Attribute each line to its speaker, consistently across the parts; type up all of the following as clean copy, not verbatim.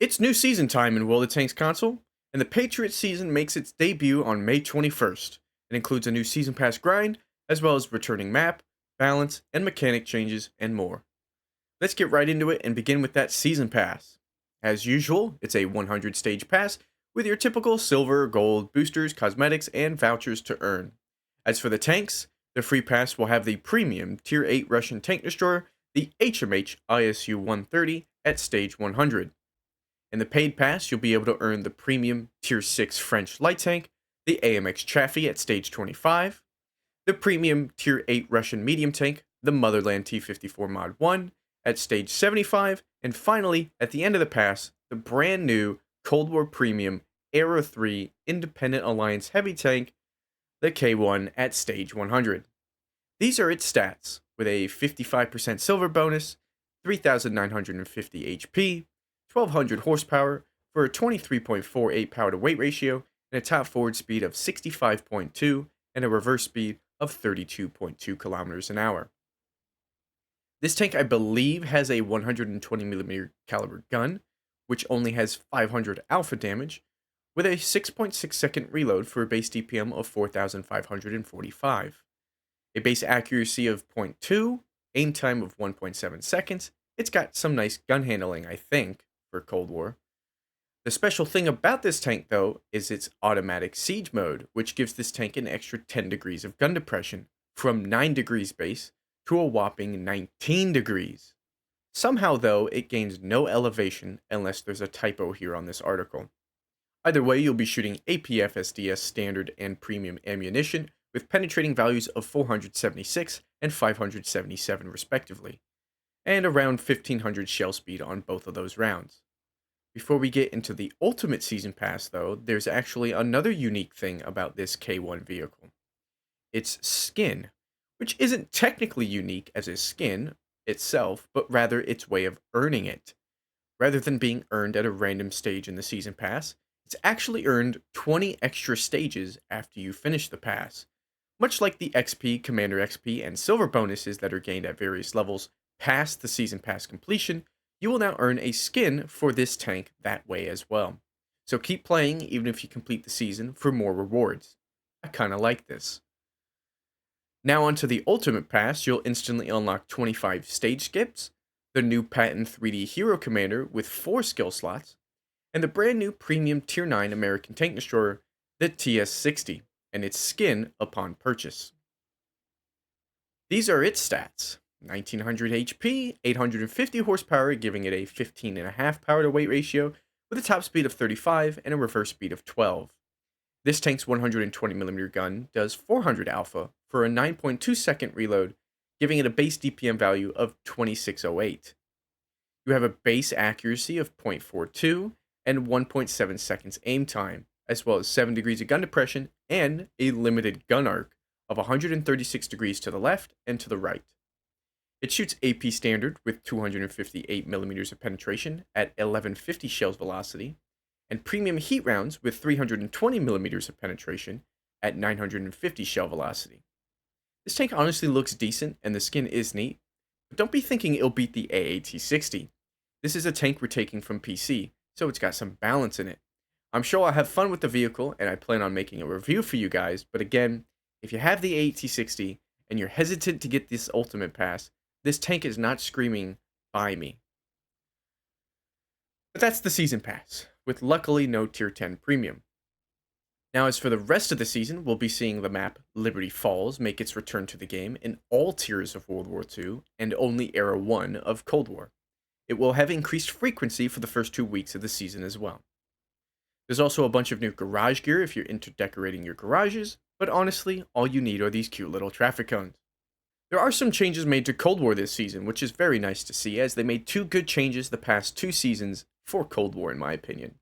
Speaker 1: It's new season time in World of Tanks console, and the Patriots season makes its debut on May 21st. It includes a new season pass grind, as well as returning map, balance, and mechanic changes, and more. Let's get right into it and begin with that season pass. As usual, it's a 100 stage pass with your typical silver, gold, boosters, cosmetics, and vouchers to earn. As for the tanks, the free pass will have the premium Tier 8 Russian tank destroyer, the HMH ISU 130 at stage 100. In the paid pass, you'll be able to earn the premium Tier 6 French light tank, the AMX Chaffee at stage 25, the premium Tier 8 Russian medium tank, the Motherland T54 Mod 1 at stage 75, and finally, at the end of the pass, the brand new Cold War Premium Aero 3 Independent Alliance heavy tank, the K1 at stage 100. These are its stats, with a 55% silver bonus, 3,950 HP, 1,200 horsepower for a 23.48 power to weight ratio, and a top forward speed of 65.2 and a reverse speed of 32.2 kilometers an hour. This tank, I believe, has a 120mm caliber gun, which only has 500 alpha damage, with a 6.6 second reload for a base DPM of 4,545. A base accuracy of 0.2, aim time of 1.7 seconds. It's got some nice gun handling, I think, for Cold War. The special thing about this tank, though, is its automatic siege mode, which gives this tank an extra 10 degrees of gun depression, from 9 degrees base to a whopping 19 degrees. Somehow, though, it gains no elevation unless there's a typo here on this article. Either way, you'll be shooting APFSDS standard and premium ammunition with penetrating values of 476 and 577 respectively, and around 1500 shell speed on both of those rounds. Before we get into the ultimate season pass, though, there's actually another unique thing about this K1 vehicle. Its skin, which isn't technically unique as a skin itself, but rather its way of earning it. Rather than being earned at a random stage in the season pass, it's actually earned 20 extra stages after you finish the pass. Much like the XP, Commander XP, and Silver bonuses that are gained at various levels past the season pass completion, you will now earn a skin for this tank that way as well. So keep playing even if you complete the season for more rewards. I kinda like this. Now onto the Ultimate Pass, you'll instantly unlock 25 stage skips, the new Patent 3D Hero Commander with 4 skill slots, and the brand new premium Tier 9 American Tank Destroyer, the TS-60, and its skin upon purchase. These are its stats: 1900 HP, 850 horsepower, giving it a 15.5 power to weight ratio, with a top speed of 35 and a reverse speed of 12. This tank's 120mm gun does 400 alpha for a 9.2 second reload, giving it a base DPM value of 2608. You have a base accuracy of 0.42 and 1.7 seconds aim time, as well as 7 degrees of gun depression and a limited gun arc of 136 degrees to the left and to the right. It shoots AP standard with 258mm of penetration at 1150 shells velocity, and premium heat rounds with 320mm of penetration at 950 shell velocity. This tank honestly looks decent and the skin is neat, but don't be thinking it'll beat the AAT-60. This is a tank we're taking from PC, so it's got some balance in it. I'm sure I'll have fun with the vehicle and I plan on making a review for you guys, but again, if you have the AAT-60 and you're hesitant to get this Ultimate Pass, this tank is not screaming, "Buy me." But that's the Season Pass, with luckily no Tier 10 Premium. Now as for the rest of the season, we'll be seeing the map Liberty Falls make its return to the game in all tiers of World War II and only Era 1 of Cold War. It will have increased frequency for the first 2 weeks of the season as well. There's also a bunch of new garage gear if you're into decorating your garages, but honestly, all you need are these cute little traffic cones. There are some changes made to Cold War this season, which is very nice to see, as they made 2 good changes the past 2 seasons for Cold War in my opinion.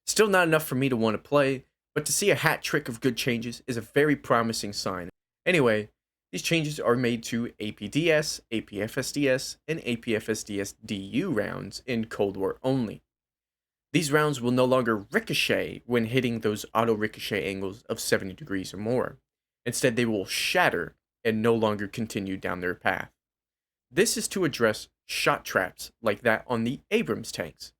Speaker 1: Still not enough for me to want to play, but to see a hat trick of good changes is a very promising sign. Anyway, these changes are made to APDS, APFSDS, and APFSDS DU rounds in Cold War only. These rounds will no longer ricochet when hitting those auto ricochet angles of 70 degrees or more. Instead, they will shatter and no longer continue down their path. This is to address shot traps like that on the Abrams tanks.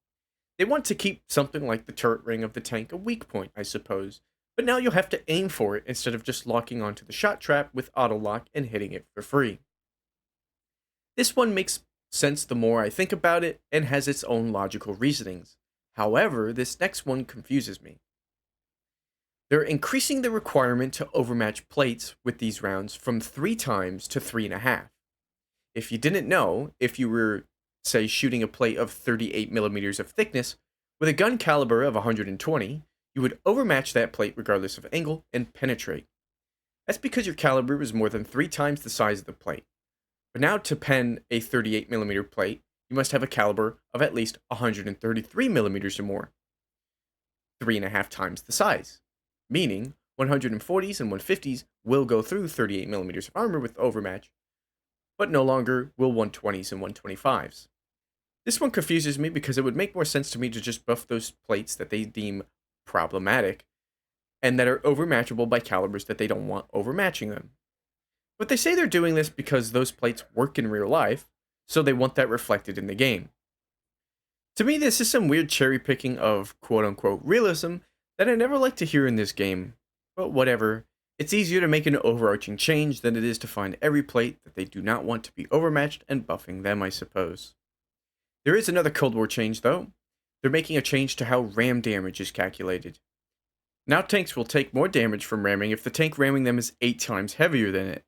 Speaker 1: They want to keep something like the turret ring of the tank a weak point, I suppose, but now you'll have to aim for it instead of just locking onto the shot trap with auto lock and hitting it for free. This one makes sense the more I think about it and has its own logical reasonings. However, this next one confuses me. They're increasing the requirement to overmatch plates with these rounds from 3 times to 3.5. If you didn't know, if you were, say, shooting a plate of 38 millimeters of thickness with a gun caliber of 120, you would overmatch that plate regardless of angle and penetrate. That's because your caliber is more than 3 times the size of the plate. But now to pen a 38 millimeter plate, you must have a caliber of at least 133 millimeters or more, 3.5 times the size. Meaning, 140s and 150s will go through 38 millimeters of armor with overmatch, but no longer will 120s and 125s. This one confuses me because it would make more sense to me to just buff those plates that they deem problematic and that are overmatchable by calibers that they don't want overmatching them. But they say they're doing this because those plates work in real life, so they want that reflected in the game. To me, this is some weird cherry picking of quote unquote realism that I never like to hear in this game. But whatever, it's easier to make an overarching change than it is to find every plate that they do not want to be overmatched and buffing them, I suppose. There is another Cold War change though. They're making a change to how ram damage is calculated. Now tanks will take more damage from ramming if the tank ramming them is 8 times heavier than it.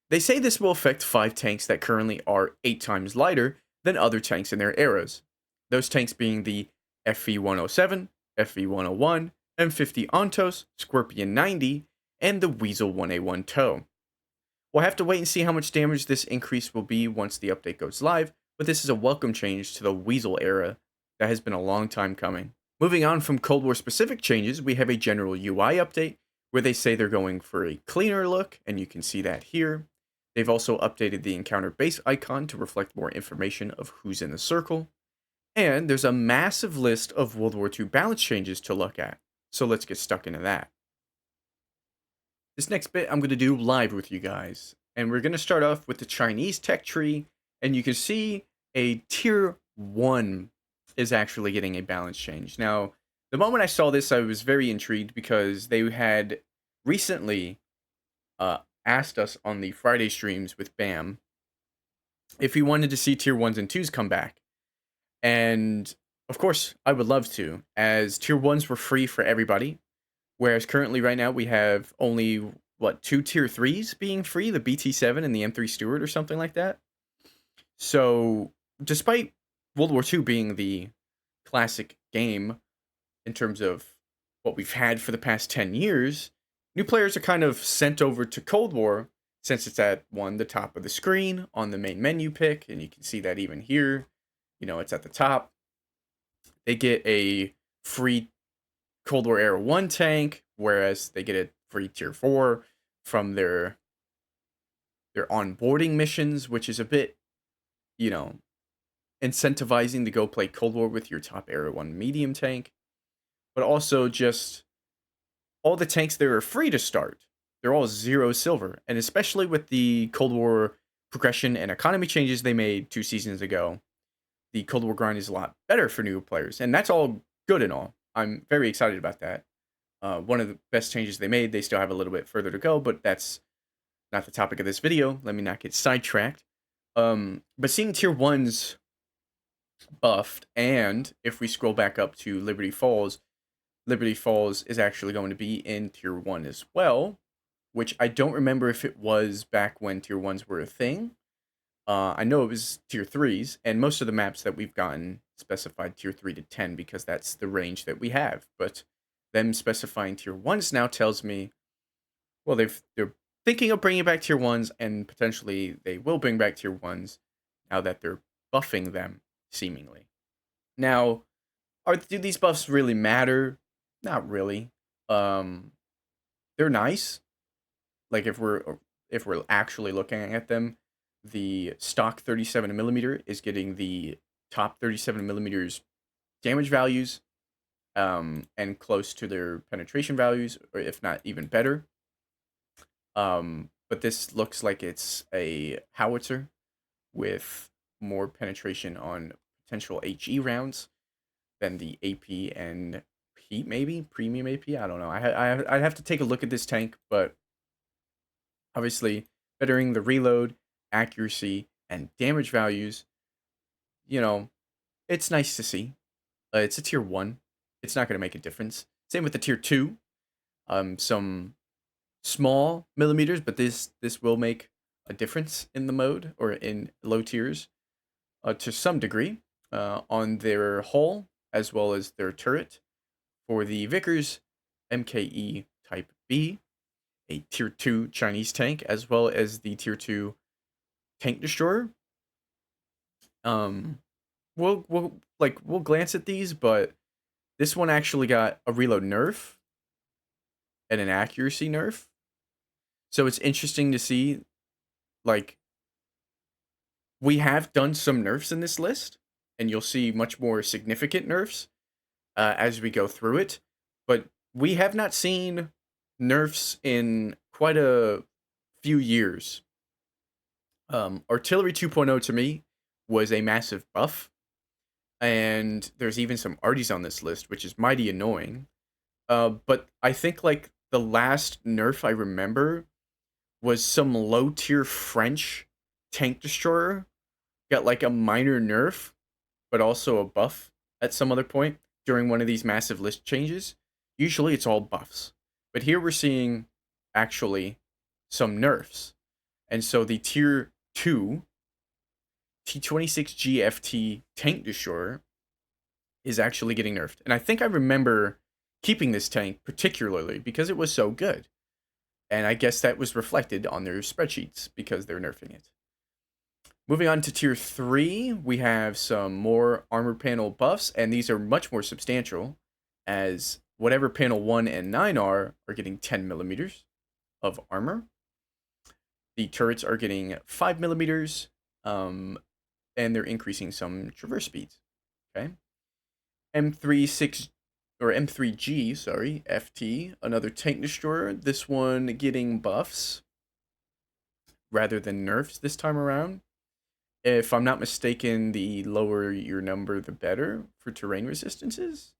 Speaker 1: They say this will affect 5 tanks that currently are 8 times lighter than other tanks in their eras. Those tanks being the FV-107, FV-101, M50 Ontos, Scorpion 90, and the Weasel 1A1 TOW. We'll have to wait and see how much damage this increase will be once the update goes live, but this is a welcome change to the Weasel era that has been a long time coming. Moving on from Cold War specific changes, we have a general UI update where they say they're going for a cleaner look, and you can see that here. They've also updated the encounter base icon to reflect more information of who's in the circle. And there's a massive list of World War II balance changes to look at, so let's get stuck into that. This next bit I'm going to do live with you guys, and we're going to start off with the Chinese tech tree, and you can see a tier 1 is actually getting a balance change. Now, the moment I saw this, I was very intrigued because they had recently asked us on the Friday streams with BAM if we wanted to see tier 1s and 2s come back. And of course, I would love to, as tier 1s were free for everybody, whereas currently right now we have only, 2 tier 3s being free, the BT7 and the M3 Stewart or something like that. So, despite World War II being the classic game in terms of what we've had for the past 10 years, new players are kind of sent over to Cold War since it's at the top of the screen on the main menu pick, and you can see that even here, it's at the top. They get a free Cold War Era 1 tank, whereas they get a free tier 4 from their onboarding missions, which is a bit, incentivizing to go play Cold War with your top Era 1 medium tank. But also just all the tanks there are free to start. They're all 0 silver. And especially with the Cold War progression and economy changes they made 2 seasons ago, the Cold War grind is a lot better for new players. And that's all good and all. I'm very excited about that. One of the best changes they made. They still have a little bit further to go, but that's not the topic of this video. Let me not get sidetracked. But seeing tier 1s buffed, and if we scroll back up to Liberty Falls is actually going to be in tier 1 as well, which I don't remember if it was back when tier 1s were a thing. I know it was tier 3s, and most of the maps that we've gotten specified tier 3 to 10 because that's the range that we have. But them specifying tier 1s now tells me, well, they're thinking of bringing back tier 1s, and potentially they will bring back tier 1s now that they're buffing them, seemingly. Now, do these buffs really matter? Not really. They're nice. Like if we're actually looking at them, the stock 37mm is getting the top 37mm damage values, and close to their penetration values, or if not even better. But this looks like it's a howitzer with more penetration on potential HE rounds. than the AP and P, maybe premium AP. I don't know. I'd have to take a look at this tank, but obviously bettering the reload, accuracy, and damage values. You know, it's nice to see. It's a tier 1. It's not going to make a difference. Same with the tier 2. Some small millimeters, but this will make a difference in the mode or in low tiers to some degree on their hull as well as their turret. For the Vickers MKE Type B, a tier 2 Chinese tank, as well as the tier 2 tank destroyer. We'll glance at these, but this one actually got a reload nerf and an accuracy nerf. So it's interesting to see, like, we have done some nerfs in this list, and you'll see much more significant nerfs as we go through it. But we have not seen nerfs in quite a few years. Artillery 2.0 to me was a massive buff. And there's even some arties on this list, which is mighty annoying. But I think like the last nerf I remember was some low tier French tank destroyer. Got like a minor nerf, but also a buff at some other point during one of these massive list changes. Usually it's all buffs. But here we're seeing actually some nerfs. And so the tier 2 T26 GFT tank destroyer is actually getting nerfed. And I think I remember keeping this tank particularly because it was so good. And I guess that was reflected on their spreadsheets because they're nerfing it. Moving on to tier 3, we have some more armor panel buffs, and these are much more substantial, as whatever panel 1 and 9 are getting 10 millimeters of armor. The turrets are getting 5 millimeters, and they're increasing some traverse speeds. Okay. M3G, sorry, FT, another tank destroyer. This one getting buffs rather than nerfs this time around. If I'm not mistaken, the lower your number, the better for terrain resistances.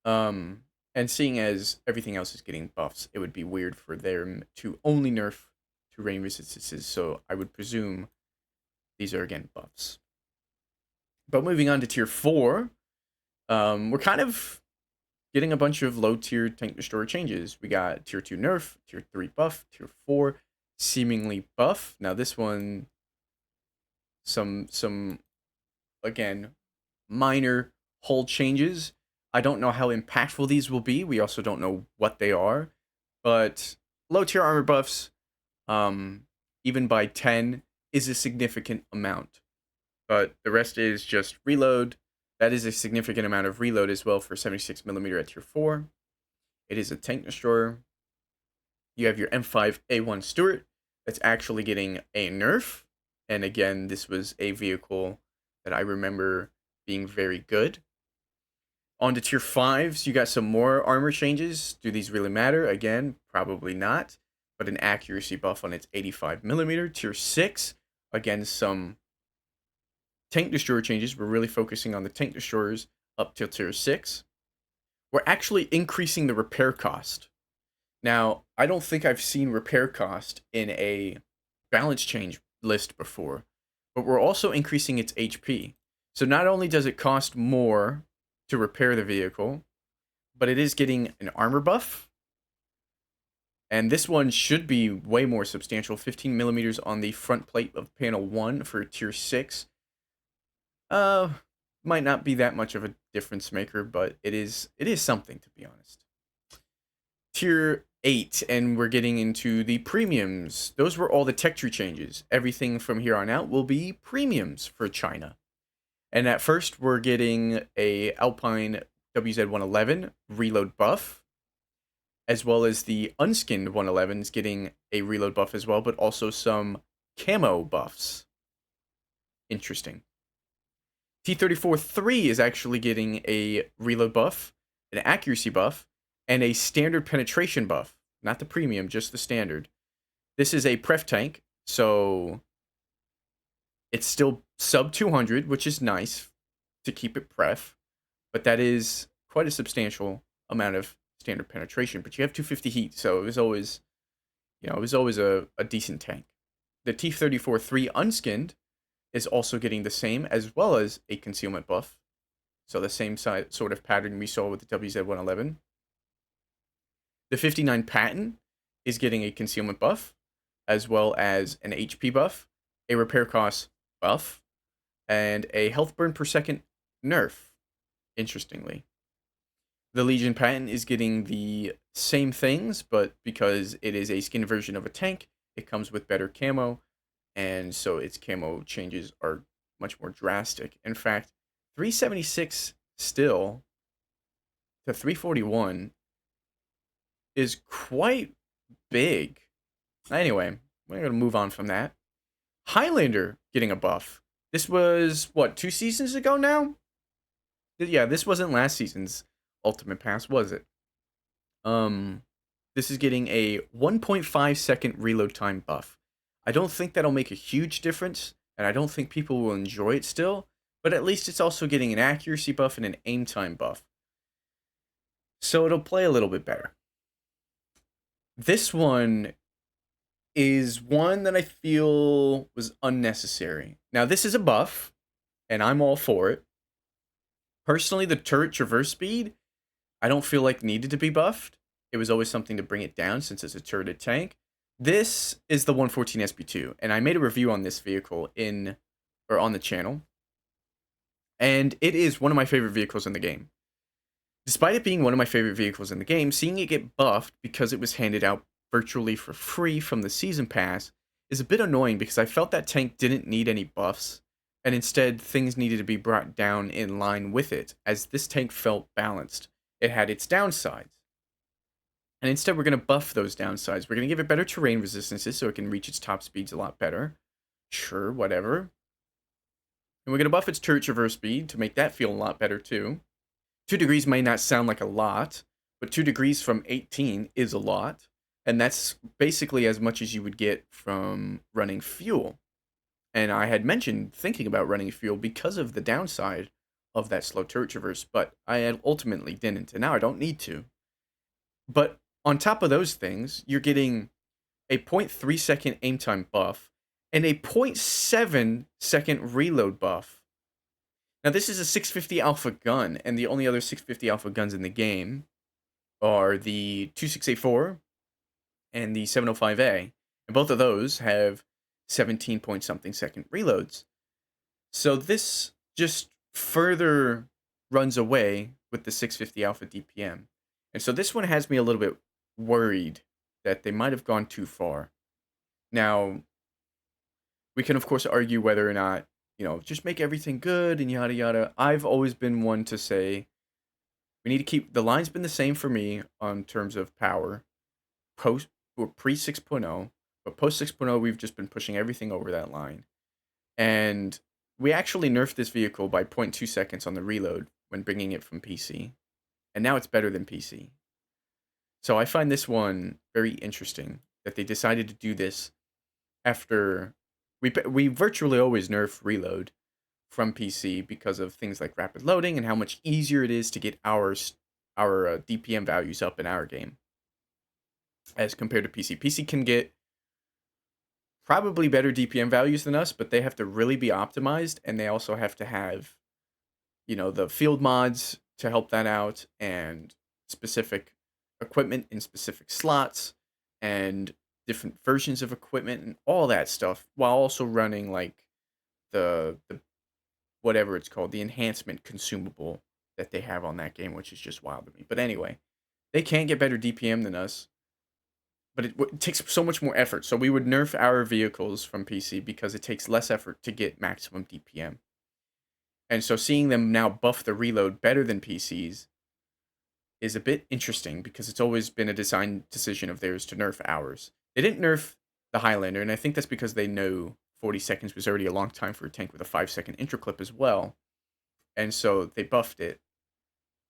Speaker 1: And seeing as everything else is getting buffs, it would be weird for them to only nerf terrain resistances. So I would presume these are again buffs. But moving on to tier 4, we're kind of getting a bunch of low tier tank destroyer changes. We got tier 2 nerf, tier 3 buff, tier 4 seemingly buff. Now this one, some again minor hull changes. I don't know how impactful these will be. We also don't know what they are, but low tier armor buffs, even by 10, is a significant amount. But the rest is just reload. That is a significant amount of reload as well for 76mm at tier 4. It is a tank destroyer. You have your M5A1 Stuart that's actually getting a nerf. And again, this was a vehicle that I remember being very good. On to tier 5s, you got some more armor changes. Do these really matter? Again, probably not. But an accuracy buff on its 85mm. Tier 6, again, some tank destroyer changes. We're really focusing on the tank destroyers up till tier 6. We're actually increasing the repair cost. Now, I don't think I've seen repair cost in a balance change list before, but we're also increasing its HP. So not only does it cost more to repair the vehicle, but it is getting an armor buff. And this one should be way more substantial. 15mm on the front plate of panel 1 for tier 6. Might not be that much of a difference maker, but it is something, to be honest. Tier 8, and we're getting into the premiums. Those were all the tech tree changes. Everything from here on out will be premiums for China. And at first, we're getting a Alpine WZ-111 reload buff, as well as the unskinned 111s getting a reload buff as well, but also some camo buffs. Interesting. T-34-3 is actually getting a reload buff, an accuracy buff, and a standard penetration buff. Not the premium, just the standard. This is a pref tank, so it's still sub 200, which is nice to keep it pref. but that is quite a substantial amount of standard penetration. But you have 250 heat, so it was always, it was always a decent tank. The T-34-3 unskinned is also getting the same, as well as a concealment buff. So the same sort of pattern we saw with the WZ-111. The 59 Patton is getting a concealment buff, as well as an HP buff, a repair cost buff, and a health burn per second nerf, interestingly. The Legion Patton is getting the same things, but because it is a skin version of a tank, it comes with better camo, and so its camo changes are much more drastic. In fact, 376 still to 341 is quite big. Anyway, we're going to move on from that. Highlander getting a buff. This was, what, 2 seasons ago now? Yeah, this wasn't last season's Ultimate Pass, was it? This is getting a 1.5 second reload time buff. I don't think that'll make a huge difference, and I don't think people will enjoy it still, but at least it's also getting an accuracy buff and an aim time buff. So it'll play a little bit better. This one is one that I feel was unnecessary. Now, this is a buff, and I'm all for it. Personally, the turret traverse speed, I don't feel like needed to be buffed. It was always something to bring it down since it's a turreted tank. This is the 114 SP2, and I made a review on this vehicle on the channel. And it is one of my favorite vehicles in the game. Despite it being one of my favorite vehicles in the game, seeing it get buffed because it was handed out virtually for free from the Season Pass is a bit annoying because I felt that tank didn't need any buffs, and instead things needed to be brought down in line with it, as this tank felt balanced. It had its downsides. And instead we're going to buff those downsides. We're going to give it better terrain resistances so it can reach its top speeds a lot better. Sure, whatever. And we're going to buff its turret traverse speed to make that feel a lot better too. 2 degrees may not sound like a lot, but 2 degrees from 18 is a lot. And that's basically as much as you would get from running fuel. And I had mentioned thinking about running fuel because of the downside of that slow turret traverse, but I ultimately didn't, and now I don't need to. But on top of those things, you're getting a 0.3 second aim time buff and a 0.7 second reload buff. Now, this is a 650 alpha gun, and the only other 650 alpha guns in the game are the 2684 and the 705A, and both of those have 17 point something second reloads. So this just further runs away with the 650 alpha DPM. And so this one has me a little bit worried that they might have gone too far. Now, we can of course argue whether or not, just make everything good and yada yada. I've always been one to say we need to keep the line's been the same for me on terms of power pre 6.0, but post 6.0 we've just been pushing everything over that line. And we actually nerfed this vehicle by 0.2 seconds on the reload when bringing it from PC. And now it's better than PC. So I find this one very interesting that they decided to do this after we virtually always nerf reload from PC because of things like rapid loading and how much easier it is to get our DPM values up in our game as compared to PC. PC can get probably better DPM values than us, but they have to really be optimized, and they also have to have, the field mods to help that out, and specific equipment in specific slots, and different versions of equipment, and all that stuff, while also running, like, the whatever it's called, the enhancement consumable that they have on that game, which is just wild to me. But anyway, they can get better DPM than us, but it takes so much more effort. So we would nerf our vehicles from PC because it takes less effort to get maximum DPM. And so seeing them now buff the reload better than PCs is a bit interesting because it's always been a design decision of theirs to nerf ours. They didn't nerf the Highlander, and I think that's because they know 40 seconds was already a long time for a tank with a 5-second intro clip as well. And so they buffed it.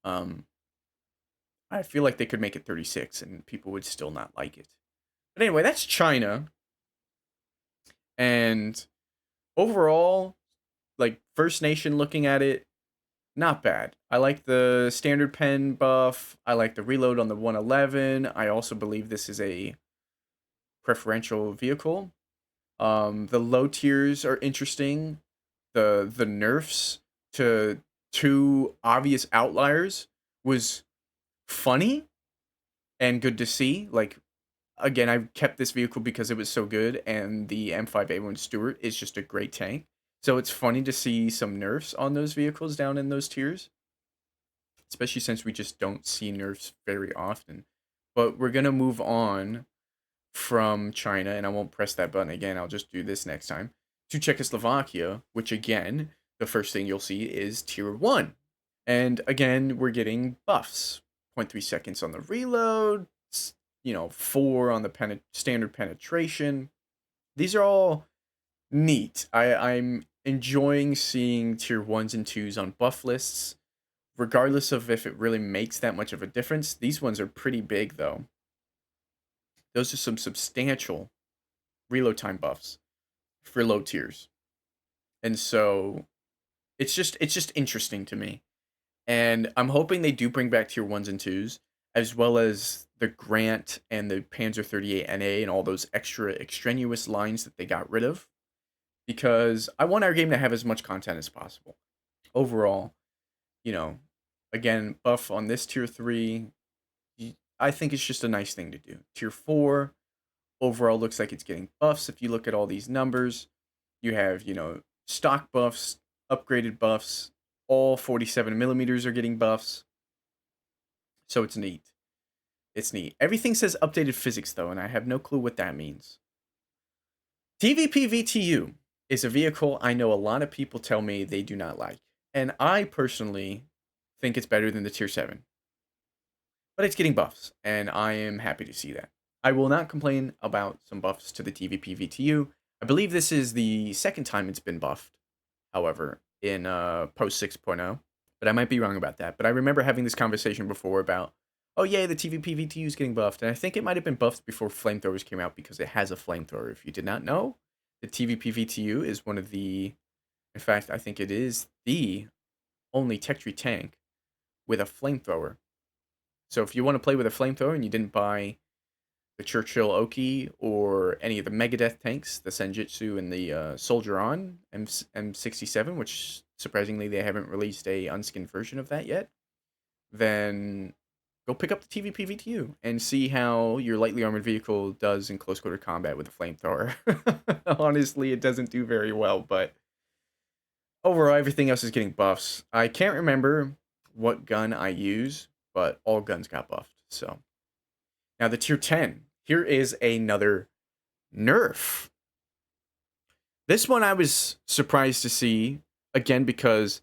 Speaker 1: I feel like they could make it 36 and people would still not like it. But anyway, that's China. And overall, like, First Nation looking at it, not bad. I like the standard pen buff. I like the reload on the 111. I also believe this is a preferential vehicle. The low tiers are interesting. The nerfs to two obvious outliers was funny and good to see. Like, again, I kept this vehicle because it was so good, and the M5A1 Stewart is just a great tank. So it's funny to see some nerfs on those vehicles down in those tiers, especially since we just don't see nerfs very often. But we're gonna move on from China, and I won't press that button again. I'll just do this next time, to Czechoslovakia, which again, the first thing you'll see is tier 1. And again, we're getting buffs. 0.3 seconds on the reload, 4 on the standard penetration. These are all neat. I'm enjoying seeing tier 1s and 2s on buff lists, regardless of if it really makes that much of a difference. These ones are pretty big, though. Those are some substantial reload time buffs for low tiers. And so it's just interesting to me. And I'm hoping they do bring back tier 1s and 2s, as well as the Grant and the Panzer 38 NA and all those extra extraneous lines that they got rid of, because I want our game to have as much content as possible. Overall, you know, again, buff on this tier 3, I think it's just a nice thing to do. Tier 4, overall looks like it's getting buffs. If you look at all these numbers, you have, stock buffs, upgraded buffs, all 47 millimeters are getting buffs. So it's neat. It's neat. Everything says updated physics, though, and I have no clue what that means. TVP VTU is a vehicle I know a lot of people tell me they do not like. And I personally think it's better than the Tier 7. But it's getting buffs, and I am happy to see that. I will not complain about some buffs to the TVP VTU. I believe this is the second time it's been buffed, however, in post 6.0. But I might be wrong about that. But I remember having this conversation before about, oh yeah, the TVP VTU is getting buffed. And I think it might have been buffed before flamethrowers came out, because it has a flamethrower. If you did not know, the TVP VTU is one of the, in fact, I think it is the only tech tree tank with a flamethrower. So if you want to play with a flamethrower and you didn't buy the Churchill Oki or any of the Megadeth tanks, the Senjutsu and the Soldier On M67, which surprisingly they haven't released a unskinned version of that yet, then go pick up the TVP VTU and see how your lightly armored vehicle does in close quarter combat with a flamethrower. Honestly, it doesn't do very well, but overall everything else is getting buffs. I can't remember what gun I use, but all guns got buffed. So now the tier 10. Here is another nerf. This one I was surprised to see, again, because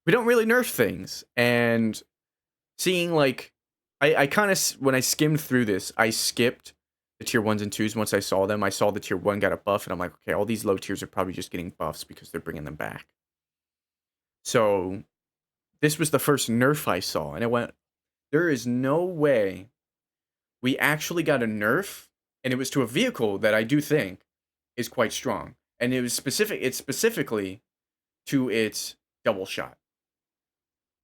Speaker 1: we don't really nerf things. And seeing, like, I kind of, when I skimmed through this, I skipped the tier 1s and 2s. Once I saw them, I saw the tier 1 got a buff, and I'm like, okay, all these low tiers are probably just getting buffs because they're bringing them back. So this was the first nerf I saw, and I went, there is no way we actually got a nerf, and it was to a vehicle that I do think is quite strong. And it's specifically to its double shot.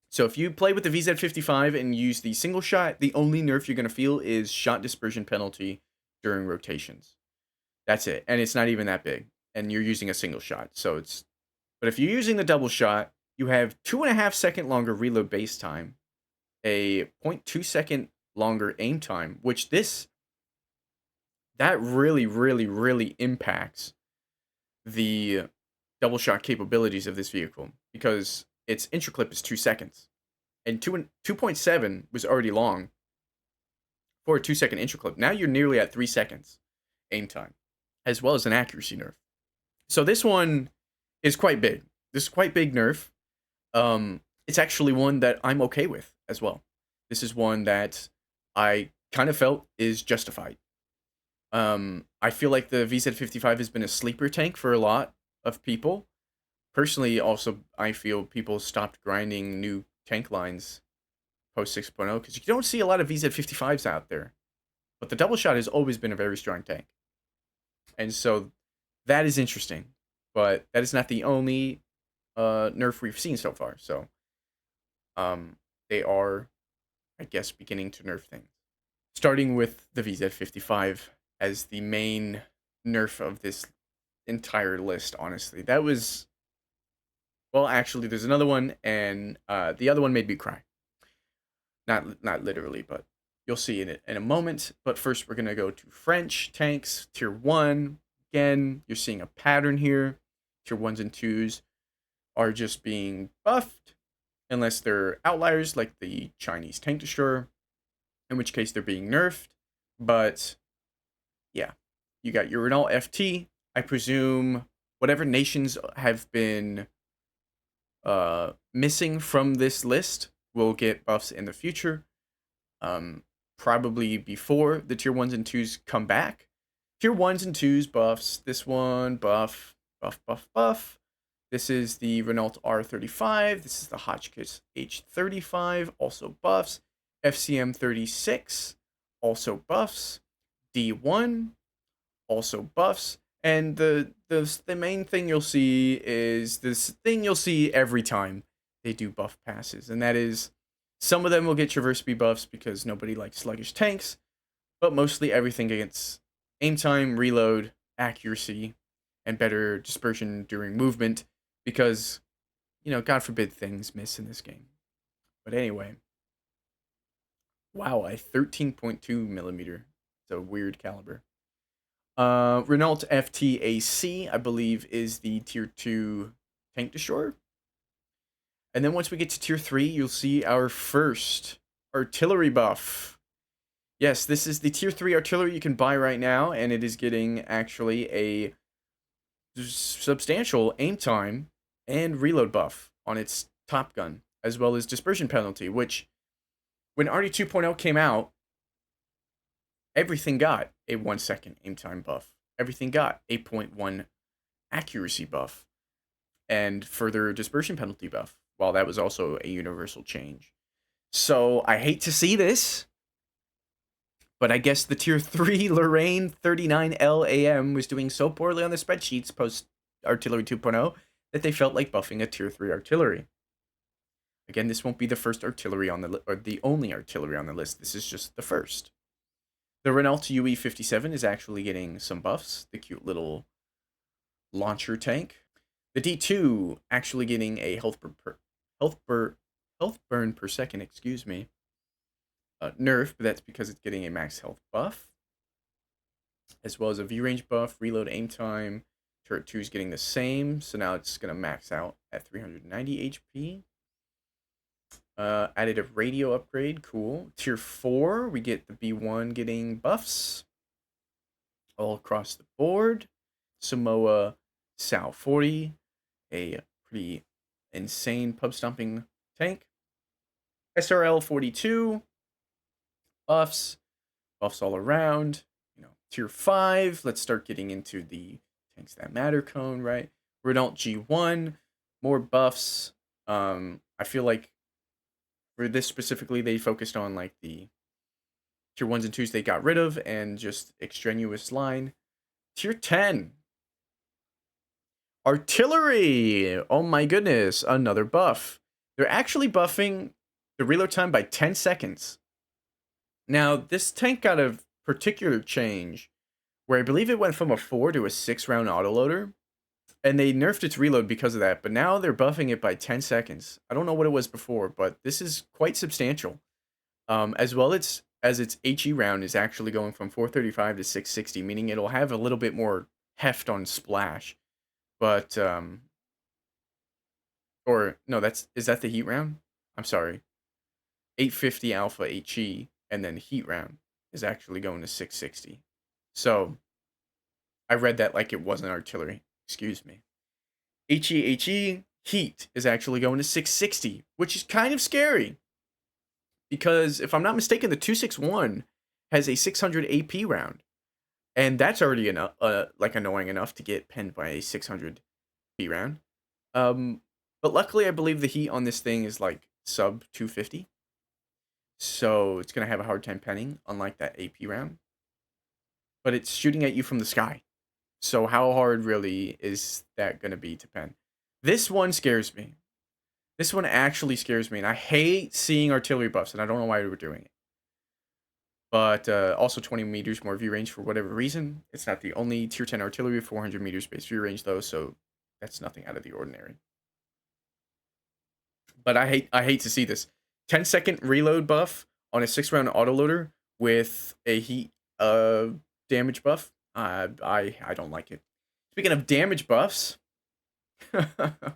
Speaker 1: So if you play with the VZ55 and use the single shot, the only nerf you're going to feel is shot dispersion penalty during rotations. That's it. And it's not even that big. And you're using a single shot. But if you're using the double shot, you have 2.5 second longer reload base time, a 0.2 second longer aim time, which that really, really, really impacts the double shot capabilities of this vehicle, because its intraclip is 2 seconds, and 2.7 was already long for a 2 second intraclip. Now you're nearly at 3 seconds aim time, as well as an accuracy nerf. So this one is quite big. This is quite big nerf. It's actually one that I'm okay with as well. This is one that I kind of felt is justified. I feel like the VZ55 has been a sleeper tank for a lot of people. Personally, also, I feel people stopped grinding new tank lines post 6.0 because you don't see a lot of VZ55s out there. But the double shot has always been a very strong tank. And so that is interesting. But that is not the only nerf we've seen so far. So Um, they are, I guess, beginning to nerf things. Starting with the VZ55 as the main nerf of this entire list, honestly. That was, well, actually, there's another one, and the other one made me cry. Not literally, but you'll see in a moment. But first, we're going to go to French tanks, tier 1. Again, you're seeing a pattern here. Tier 1s and 2s are just being buffed, unless they're outliers like the Chinese tank destroyer, in which case they're being nerfed. But yeah, you got your Renault FT. I presume whatever nations have been missing from this list will get buffs in the future. Probably before the tier 1s and 2s come back. Tier 1s and 2s buffs. This one, buff, buff, buff, buff. This is the Renault R35. This is the Hotchkiss H35, also buffs. FCM 36, also buffs. D1, also buffs. And the main thing you'll see is this thing you'll see every time they do buff passes, and that is some of them will get traverse speed buffs because nobody likes sluggish tanks, but mostly everything gets aim time, reload, accuracy, and better dispersion during movement because, you know, God forbid things miss in this game. But anyway, wow, a 13.2 millimeter. It's a weird caliber. Renault FTAC, I believe, is the tier 2 tank destroyer. And then once we get to tier 3, you'll see our first artillery buff. Yes, this is the tier 3 artillery you can buy right now, and it is getting actually a substantial aim time and reload buff on its top gun, as well as dispersion penalty, which when RD 2.0 came out, everything got a 1 second aim time buff. Everything got a 0.1 accuracy buff and further dispersion penalty buff, while that was also a universal change. So I hate to see this, but I guess the tier 3 Lorraine 39LAM was doing so poorly on the spreadsheets post Artillery 2.0 that they felt like buffing a tier 3 artillery. Again, this won't be the first artillery on the or the only artillery on the list. This is just the first. The Renault UE57 is actually getting some buffs. The cute little launcher tank. The D2 actually getting a health burn per second, excuse me. Nerf, but that's because it's getting a max health buff, as well as a V range buff, reload aim time. Turret 2 is getting the same, so now it's going to max out at 390 HP. Added a radio upgrade, cool. Tier 4, we get the B1 getting buffs all across the board. Samoa Sao 40, a pretty insane pub stomping tank. SRL 42, buffs all around. You know, tier 5, let's start getting into the tanks that matter cone, right? Renault G1, more buffs. I feel like for this specifically, they focused on like the tier 1s and 2s they got rid of and just extraneous line. Tier 10, artillery. Oh my goodness, another buff. They're actually buffing the reload time by 10 seconds. Now, this tank got a particular change where I believe it went from a 4 to a 6 round autoloader, and they nerfed its reload because of that, but now they're buffing it by 10 seconds. I don't know what it was before, but this is quite substantial. As well as its HE round is actually going from 435 to 660, meaning it'll have a little bit more heft on splash. But, or, no, is that the heat round? I'm sorry. 850 alpha HE, and then heat round is actually going to 660. So, I read that like it wasn't artillery. Excuse me. HE heat is actually going to 660, which is kind of scary. Because if I'm not mistaken, the 261 has a 600 AP round. And that's already enough, like annoying enough to get pinned by a 600 B round. But luckily, I believe the heat on this thing is like sub 250. So it's going to have a hard time penning, unlike that AP round. But it's shooting at you from the sky. So how hard really is that going to be to pen? This one scares me. This one actually scares me, and I hate seeing artillery buffs, and I don't know why we're doing it. But also 20 meters more view range for whatever reason. It's not the only tier 10 artillery, 400 meters base view range though, so that's nothing out of the ordinary. But I hate to see this. 10-second reload buff on a 6-round autoloader with a heat damage buff. I don't like it. Speaking of damage buffs, the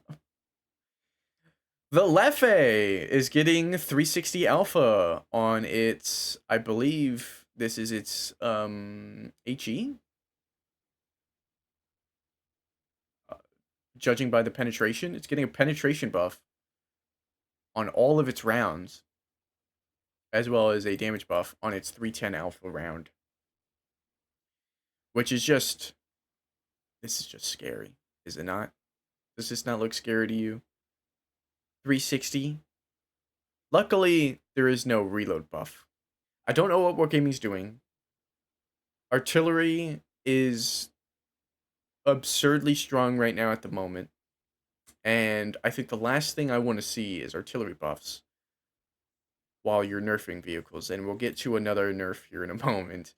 Speaker 1: Leffe is getting 360 alpha on its, I believe this is its HE. Judging by the penetration, it's getting a penetration buff on all of its rounds, as well as a damage buff on its 310 alpha round. Which is just, this is just scary, is it not? Does this not look scary to you? 360. Luckily, there is no reload buff. I don't know what Wargaming's doing. Artillery is absurdly strong right now at the moment. And I think the last thing I want to see is artillery buffs while you're nerfing vehicles. And we'll get to another nerf here in a moment.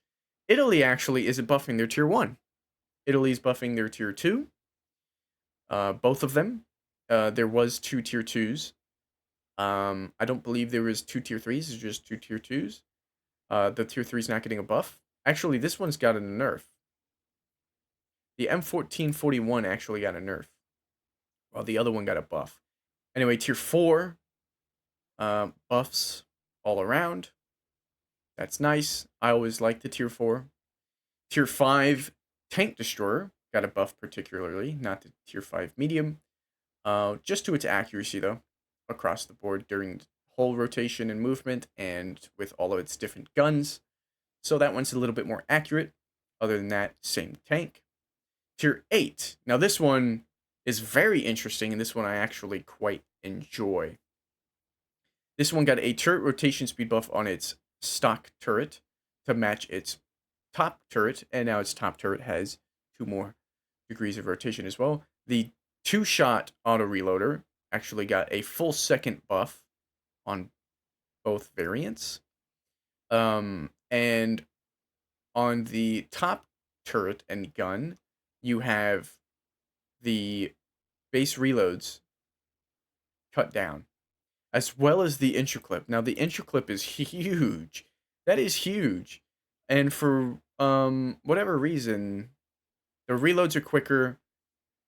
Speaker 1: Italy actually isn't buffing their tier 1. Italy's buffing their tier 2. Both of them. There was 2 tier 2s. I don't believe there was 2 tier 3s. It's just 2 tier 2s. The tier 3's not getting a buff. Actually, this one's got a nerf. The M1441 actually got a nerf, while the other one got a buff. Anyway, tier 4 buffs all around. That's nice. I always like the tier 4. Tier 5 tank destroyer got a buff particularly, not the tier 5 medium. Just to its accuracy though, across the board during whole rotation and movement, and with all of its different guns. So that one's a little bit more accurate. Other than that, same tank. Tier 8. Now this one is very interesting, and this one I actually quite enjoy. This one got a turret rotation speed buff on its stock turret to match its top turret, and now its top turret has 2 more degrees of rotation as well. The 2-shot auto reloader actually got a full second buff on both variants. And on the top turret and gun, you have the base reloads cut down, as well as the intraclip. Now, the intraclip is huge. That is huge. And for whatever reason, the reloads are quicker,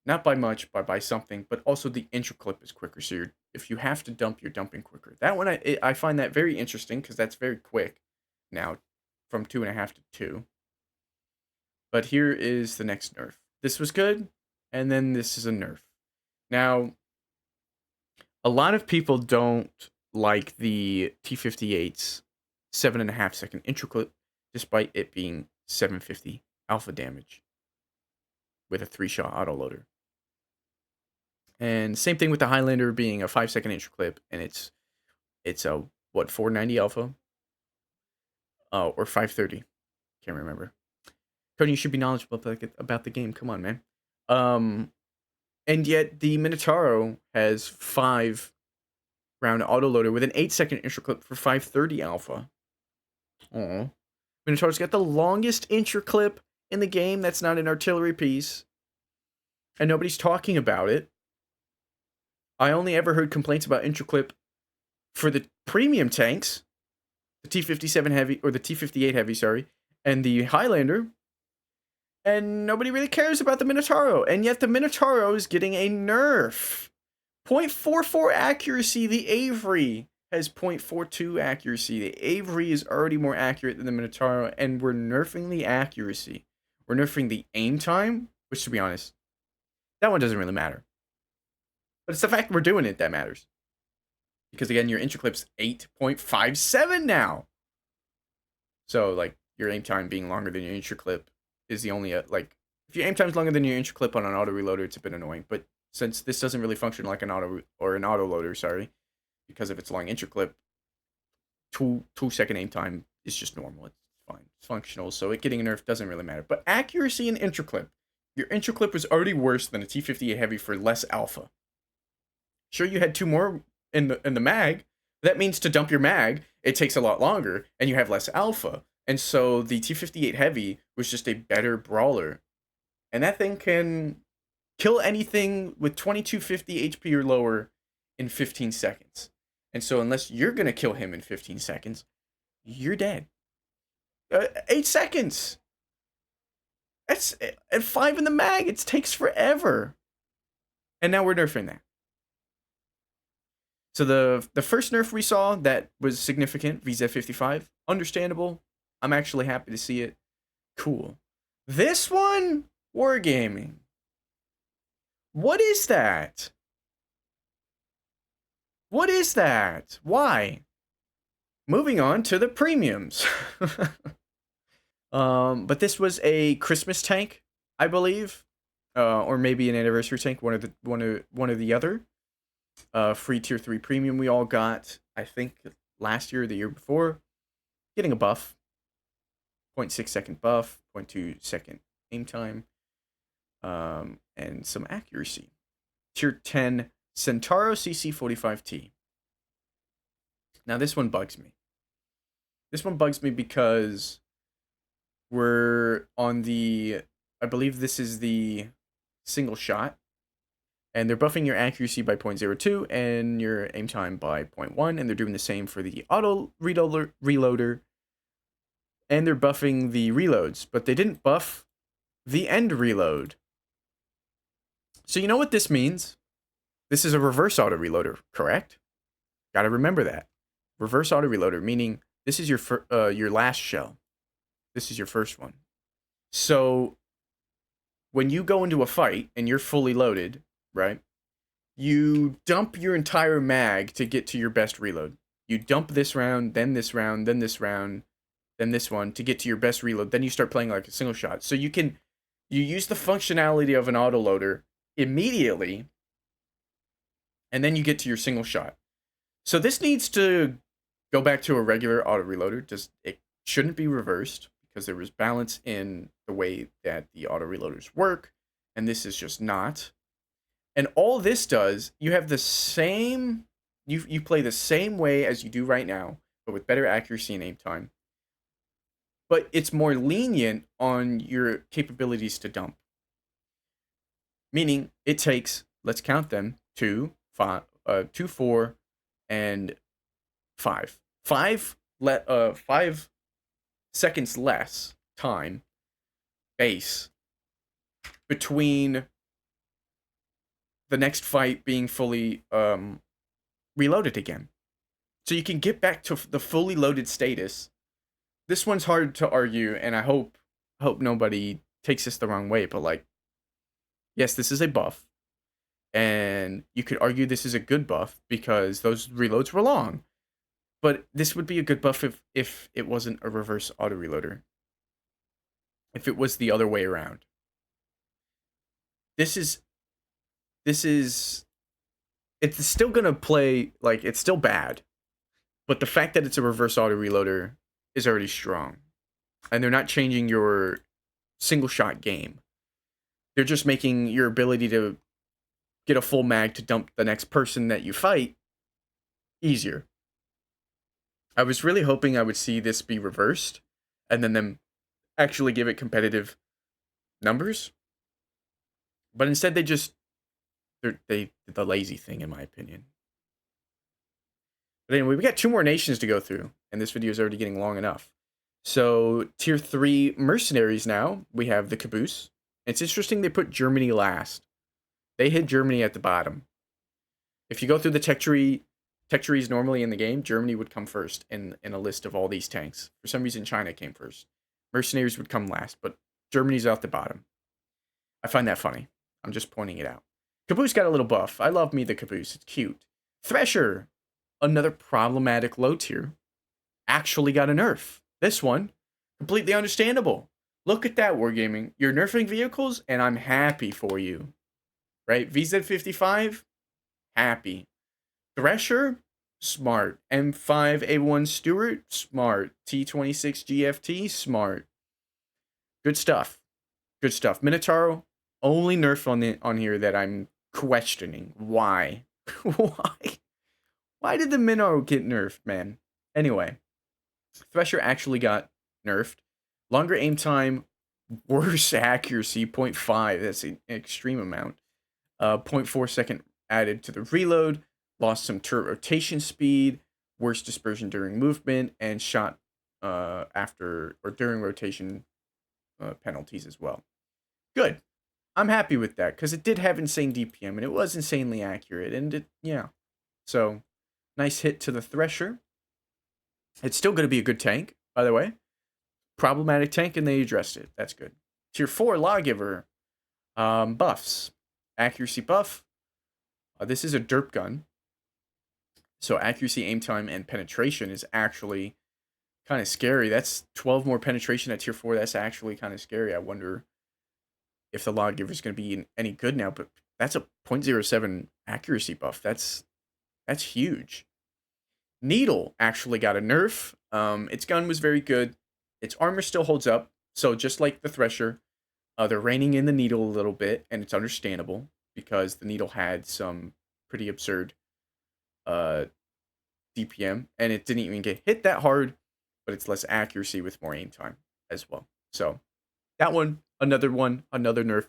Speaker 1: not by much, but by something, but also the intraclip is quicker. So if you have to dump, you're dumping quicker. That one, I find that very interesting because that's very quick now, from 2.5 to 2. But here is the next nerf. This was good, and then this is a nerf. Now, a lot of people don't like the T-58's 7.5 second intraclip, despite it being 750 alpha damage with a 3-shot autoloader. And same thing with the Highlander being a 5-second intraclip, and it's a, what, 490 alpha? Or 530. Can't remember. Tony, you should be knowledgeable about the game. Come on, man. And yet the Minotauro has 5-round autoloader with an 8-second intraclip for 530 alpha. Aww. Minotauro's got the longest intraclip in the game that's not an artillery piece. And nobody's talking about it. I only ever heard complaints about intraclip for the premium tanks. The T-57 heavy, or the T-58 heavy, sorry. And the Highlander. And nobody really cares about the Minotauro. And yet the Minotauro is getting a nerf. 0.44 accuracy. The Avery has 0.42 accuracy. The Avery is already more accurate than the Minotauro. And we're nerfing the accuracy. We're nerfing the aim time. Which, to be honest, that one doesn't really matter. But it's the fact we're doing it that matters. Because, again, your intraclip's 8.57 now. So, like, your aim time being longer than your intraclip is the only, like, if your aim time's longer than your intraclip on an auto reloader, it's a bit annoying. But since this doesn't really function like an auto, or an auto loader, sorry, because of its long intraclip, 2-second aim time is just normal. It's fine. It's functional, so it getting a nerf doesn't really matter. But accuracy and intraclip. Your intraclip was already worse than a T-58 heavy for less alpha. Sure, you had 2 more in the mag. That means to dump your mag, it takes a lot longer, and you have less alpha. And so the T58 Heavy was just a better brawler, and that thing can kill anything with 2250 HP or lower in 15 seconds. And so unless you're gonna kill him in 15 seconds, you're dead. 8 seconds. That's at 5 in the mag. It takes forever. And now we're nerfing that. So the first nerf we saw that was significant, VZ55, understandable. I'm actually happy to see it. Cool. This one, wargaming. What is that? What is that? Why? Moving on to the premiums. But this was a Christmas tank, I believe, or maybe an anniversary tank, one of the other. Free tier 3 premium we all got, I think last year or the year before, getting a buff, 0.6 second buff, 0.2 second aim time, and some accuracy. Tier 10 Centauro CC45T. Now this one bugs me. This one bugs me because we're on the, I believe this is the single shot, and they're buffing your accuracy by 0.02 and your aim time by 0.1, and they're doing the same for the auto reloader, and they're buffing the reloads, but they didn't buff the end reload. So you know what this means? This is a reverse auto reloader, correct? Gotta remember that. Reverse auto reloader, meaning this is your last shell. This is your first one. So when you go into a fight and you're fully loaded, right? You dump your entire mag to get to your best reload. You dump this round, then this round, then this round, then this one to get to your best reload. Then you start playing like a single shot. So you use the functionality of an autoloader immediately, and then you get to your single shot. So this needs to go back to a regular auto reloader. It shouldn't be reversed because there was balance in the way that the auto reloaders work, and this is just not. And all this does, you have the same, you play the same way as you do right now, but with better accuracy and aim time. But it's more lenient on your capabilities to dump. Meaning it takes, let's count them, 2, 4, and 5. 5 seconds less time base between the next fight being fully reloaded again. So you can get back to the fully loaded status. This one's hard to argue, and I hope nobody takes this the wrong way, but like, yes, this is a buff. And you could argue this is a good buff because those reloads were long. But this would be a good buff if it wasn't a reverse auto reloader. If it was the other way around. It's still gonna play, like, it's still bad. But the fact that it's a reverse auto reloader is already strong. And they're not changing your single shot game. They're just making your ability to get a full mag to dump the next person that you fight easier. I was really hoping I would see this be reversed and then them actually give it competitive numbers. But instead they did the lazy thing, in my opinion. But anyway, we got 2 more nations to go through, and this video is already getting long enough. So tier 3 mercenaries now, we have the Caboose. It's interesting they put Germany last. They hid Germany at the bottom. If you go through the tech trees normally in the game, Germany would come first in a list of all these tanks. For some reason, China came first. Mercenaries would come last, but Germany's out the bottom. I find that funny. I'm just pointing it out. Caboose got a little buff. I love me the Caboose. It's cute. Thresher, another problematic low tier, actually got a nerf. This one, completely understandable. Look at that, Wargaming. You're nerfing vehicles, and I'm happy for you. Right? VZ55, happy. Thresher, smart. M5A1 Stewart, smart. T26 GFT, smart. Good stuff. Good stuff. Minotauro, only nerf on here that I'm questioning. Why? Why? Why did the Minnow get nerfed, man? Anyway, Thresher actually got nerfed. Longer aim time, worse accuracy, 0.5. That's an extreme amount. 0.4 second added to the reload. Lost some turret rotation speed. Worse dispersion during movement. And shot after or during rotation penalties as well. Good. I'm happy with that because it did have insane DPM and it was insanely accurate. And yeah. So, nice hit to the Thresher. It's still going to be a good tank, by the way. Problematic tank, and they addressed it. That's good. Tier 4 Lawgiver. Buffs. Accuracy buff. This is a derp gun. So accuracy, aim time, and penetration is actually kind of scary. That's 12 more penetration at tier 4. That's actually kind of scary. I wonder if the Lawgiver is going to be any good now. But that's a 0.07 accuracy buff. That's huge. Needle actually got a nerf. Its gun was very good. Its armor still holds up. So just like the Thresher, they're reining in the Needle a little bit, and it's understandable because the Needle had some pretty absurd DPM, and it didn't even get hit that hard, but it's less accuracy with more aim time as well. So that one, another nerf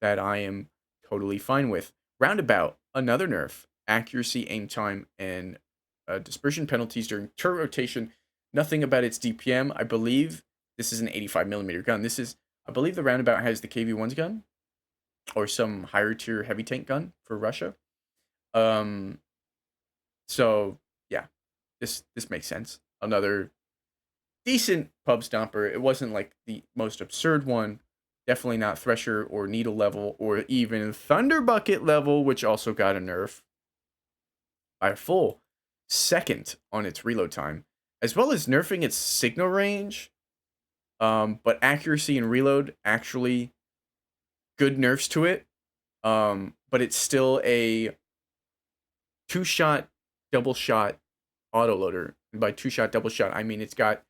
Speaker 1: that I am totally fine with. Roundabout, another nerf. Accuracy, aim time, and dispersion penalties during turret rotation. Nothing about its DPM. I believe this is an 85mm gun. I believe the Roundabout has the KV-1's gun or some higher tier heavy tank gun for Russia. So yeah, this makes sense. Another decent pub stomper. It wasn't like the most absurd one. Definitely not Thresher or Needle level or even Thunder Bucket level, which also got a nerf by a full second on its reload time, as well as nerfing its signal range. But accuracy and reload, actually good nerfs to it. But it's still a two-shot, double-shot autoloader. And by two-shot, double-shot, I mean it's got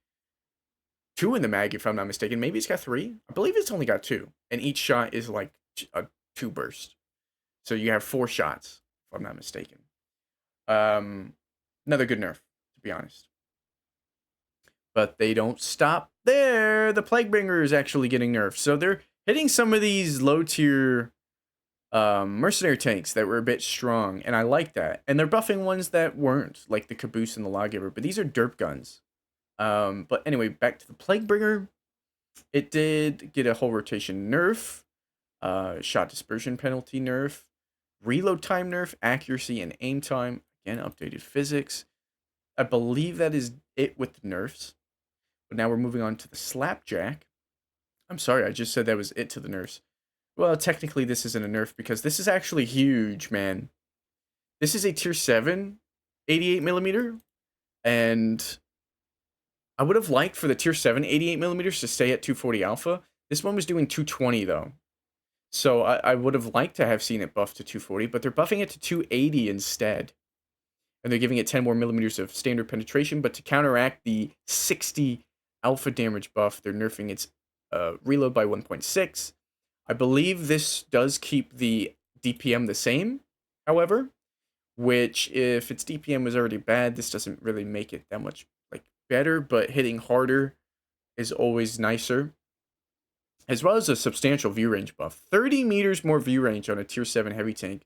Speaker 1: 2 in the mag, if I'm not mistaken. Maybe it's got 3. I believe it's only got 2. And each shot is like a 2 burst. So you have 4 shots, if I'm not mistaken. Another good nerf, to be honest. But they don't stop there. The Plaguebringer is actually getting nerfed. So they're hitting some of these low-tier mercenary tanks that were a bit strong. And I like that. And they're buffing ones that weren't, like the Caboose and the Lawgiver. But these are derp guns. But anyway, back to the Plaguebringer. It did get a whole rotation nerf. Shot dispersion penalty nerf. Reload time nerf. Accuracy and aim time. Again, updated physics. I believe that is it with the nerfs. But now we're moving on to the Slapjack. I'm sorry, I just said that was it to the nerfs. Well, technically this isn't a nerf because this is actually huge, man. This is a tier 7 88mm. And I would have liked for the tier 7 88mm to stay at 240 alpha. This one was doing 220 though. So I would have liked to have seen it buffed to 240, but they're buffing it to 280 instead. And they're giving it 10 more millimeters of standard penetration, but to counteract the 60 alpha damage buff, they're nerfing its reload by 1.6. I believe this does keep the DPM the same, however, which if its DPM was already bad, this doesn't really make it that much like better, but hitting harder is always nicer. As well as a substantial view range buff. 30 meters more view range on a tier 7 heavy tank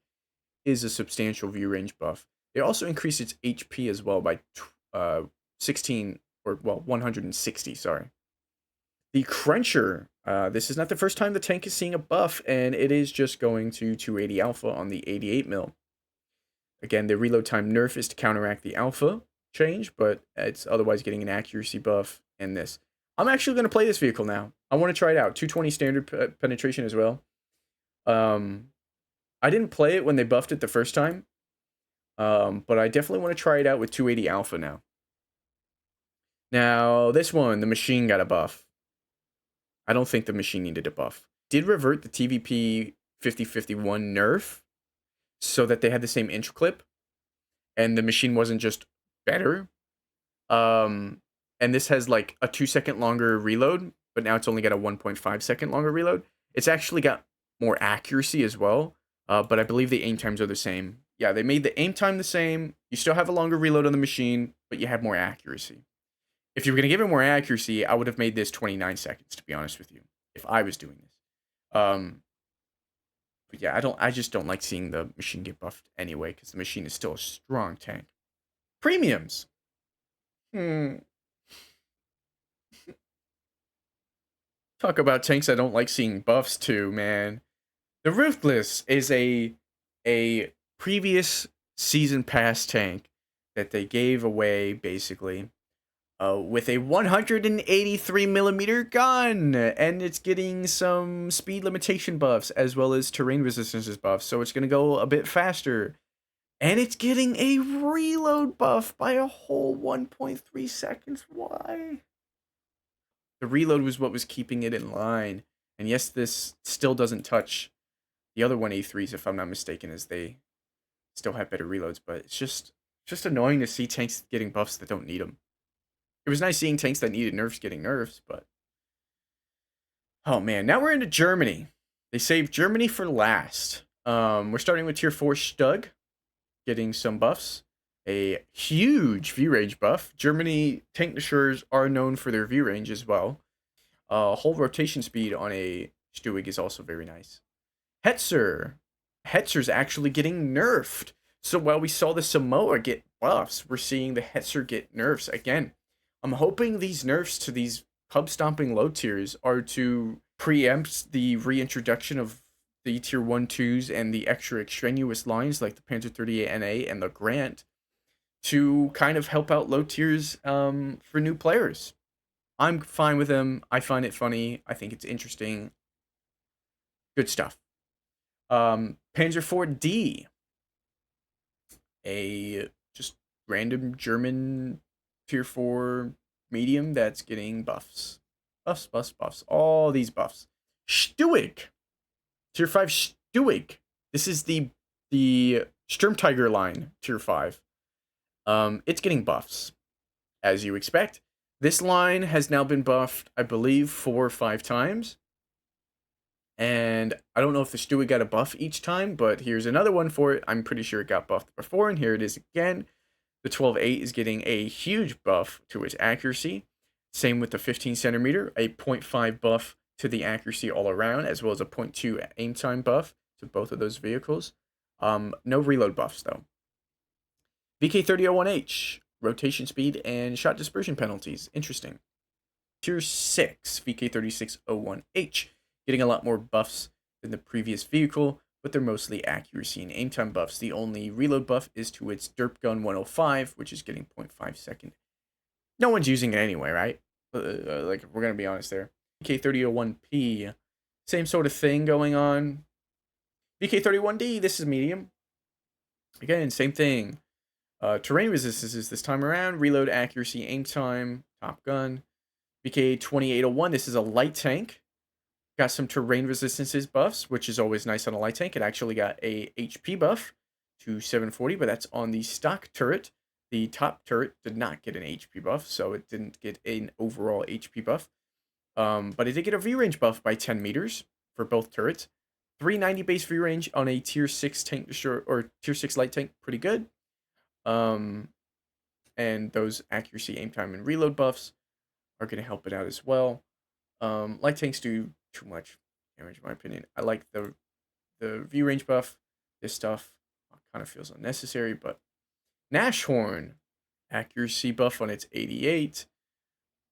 Speaker 1: is a substantial view range buff. They also increased its HP as well by 160, sorry. The Cruncher, this is not the first time the tank is seeing a buff, and it is just going to 280 alpha on the 88 mil. Again, the reload time nerf is to counteract the alpha change, but it's otherwise getting an accuracy buff and this. I'm actually going to play this vehicle now. I want to try it out. 220 standard penetration as well. I didn't play it when they buffed it the first time. But I definitely want to try it out with 280 alpha now. Now, this one, the machine got a buff. I don't think the machine needed a buff. Did revert the TVP 5051 nerf so that they had the same inch clip. And the machine wasn't just better. And this has like a 2-second longer reload, but now it's only got a 1.5-second longer reload. It's actually got more accuracy as well, but I believe the aim times are the same. yeah, they made the aim time the same. You still have a longer reload on the machine, but you have more accuracy. If you were going to give it more accuracy, I would have made this 29 seconds, to be honest with you, if I was doing this. But yeah, I just don't like seeing the machine get buffed anyway, because the machine is still a strong tank. Premiums. Talk about tanks I don't like seeing buffs to, man. The Ruthless is a previous season pass tank that they gave away, basically, with a 183 millimeter gun, and it's getting some speed limitation buffs as well as terrain resistances buffs, so it's gonna go a bit faster. And it's getting a reload buff by a whole 1.3 seconds. Why? The reload was what was keeping it in line. And yes, this still doesn't touch the other 183s, if I'm not mistaken, as they still have better reloads. But it's just annoying to see tanks getting buffs that don't need them. It was nice seeing tanks that needed nerfs getting nerfs, but... Oh man, now we're into Germany. They saved Germany for last. We're starting with tier 4 Stug, getting some buffs. A huge view range buff. Germany tank destroyers are known for their view range as well. Whole rotation speed on a Stewig is also very nice. Hetzer. Hetzer's actually getting nerfed. So while we saw the Samoa get buffs, we're seeing the Hetzer get nerfs again. I'm hoping these nerfs to these pub stomping low tiers are to preempt the reintroduction of the tier 1-2s and the extra extraneous lines like the Panzer 38NA and the Grant to kind of help out low tiers for new players. I'm fine with them. I find it funny. I think it's interesting. Good stuff. Panzer 4D, a just random German tier 4 medium that's getting buffs. Buffs. All these buffs. Stewig. Tier 5 Stewig. This is the Sturmtiger line, tier 5. It's getting buffs, as you expect. This line has now been buffed, I believe, 4 or 5 times. And I don't know if the Stewig got a buff each time, but here's another one for it. I'm pretty sure it got buffed before, and here it is again. The 12-8 is getting a huge buff to its accuracy. Same with the 15 centimeter, a 0.5 buff to the accuracy all around, as well as a 0.2 aim time buff to both of those vehicles. No reload buffs, though. VK3001H, rotation speed and shot dispersion penalties. Interesting. Tier 6, VK3601H, getting a lot more buffs than the previous vehicle, but they're mostly accuracy and aim time buffs. The only reload buff is to its Derp Gun 105, which is getting 0.5 second. No one's using it anyway, right? Like, we're going to be honest there. VK3001P, same sort of thing going on. VK31D, this is medium. Again, same thing. Terrain resistances this time around. Reload accuracy, aim time, Top Gun. VK2801, this is a light tank. Got some terrain resistances buffs, which is always nice on a light tank. It actually got a HP buff to 740, but that's on the stock turret. The top turret did not get an HP buff, so it didn't get an overall HP buff. But it did get a view range buff by 10 meters for both turrets. 390 base view range on a tier 6 tank destroyer, or tier 6 light tank, pretty good. And those accuracy, aim time, and reload buffs are going to help it out as well. Light tanks do too much damage, in my opinion. I like the view range buff. This stuff kind of feels unnecessary, but Nashorn, accuracy buff on its 88,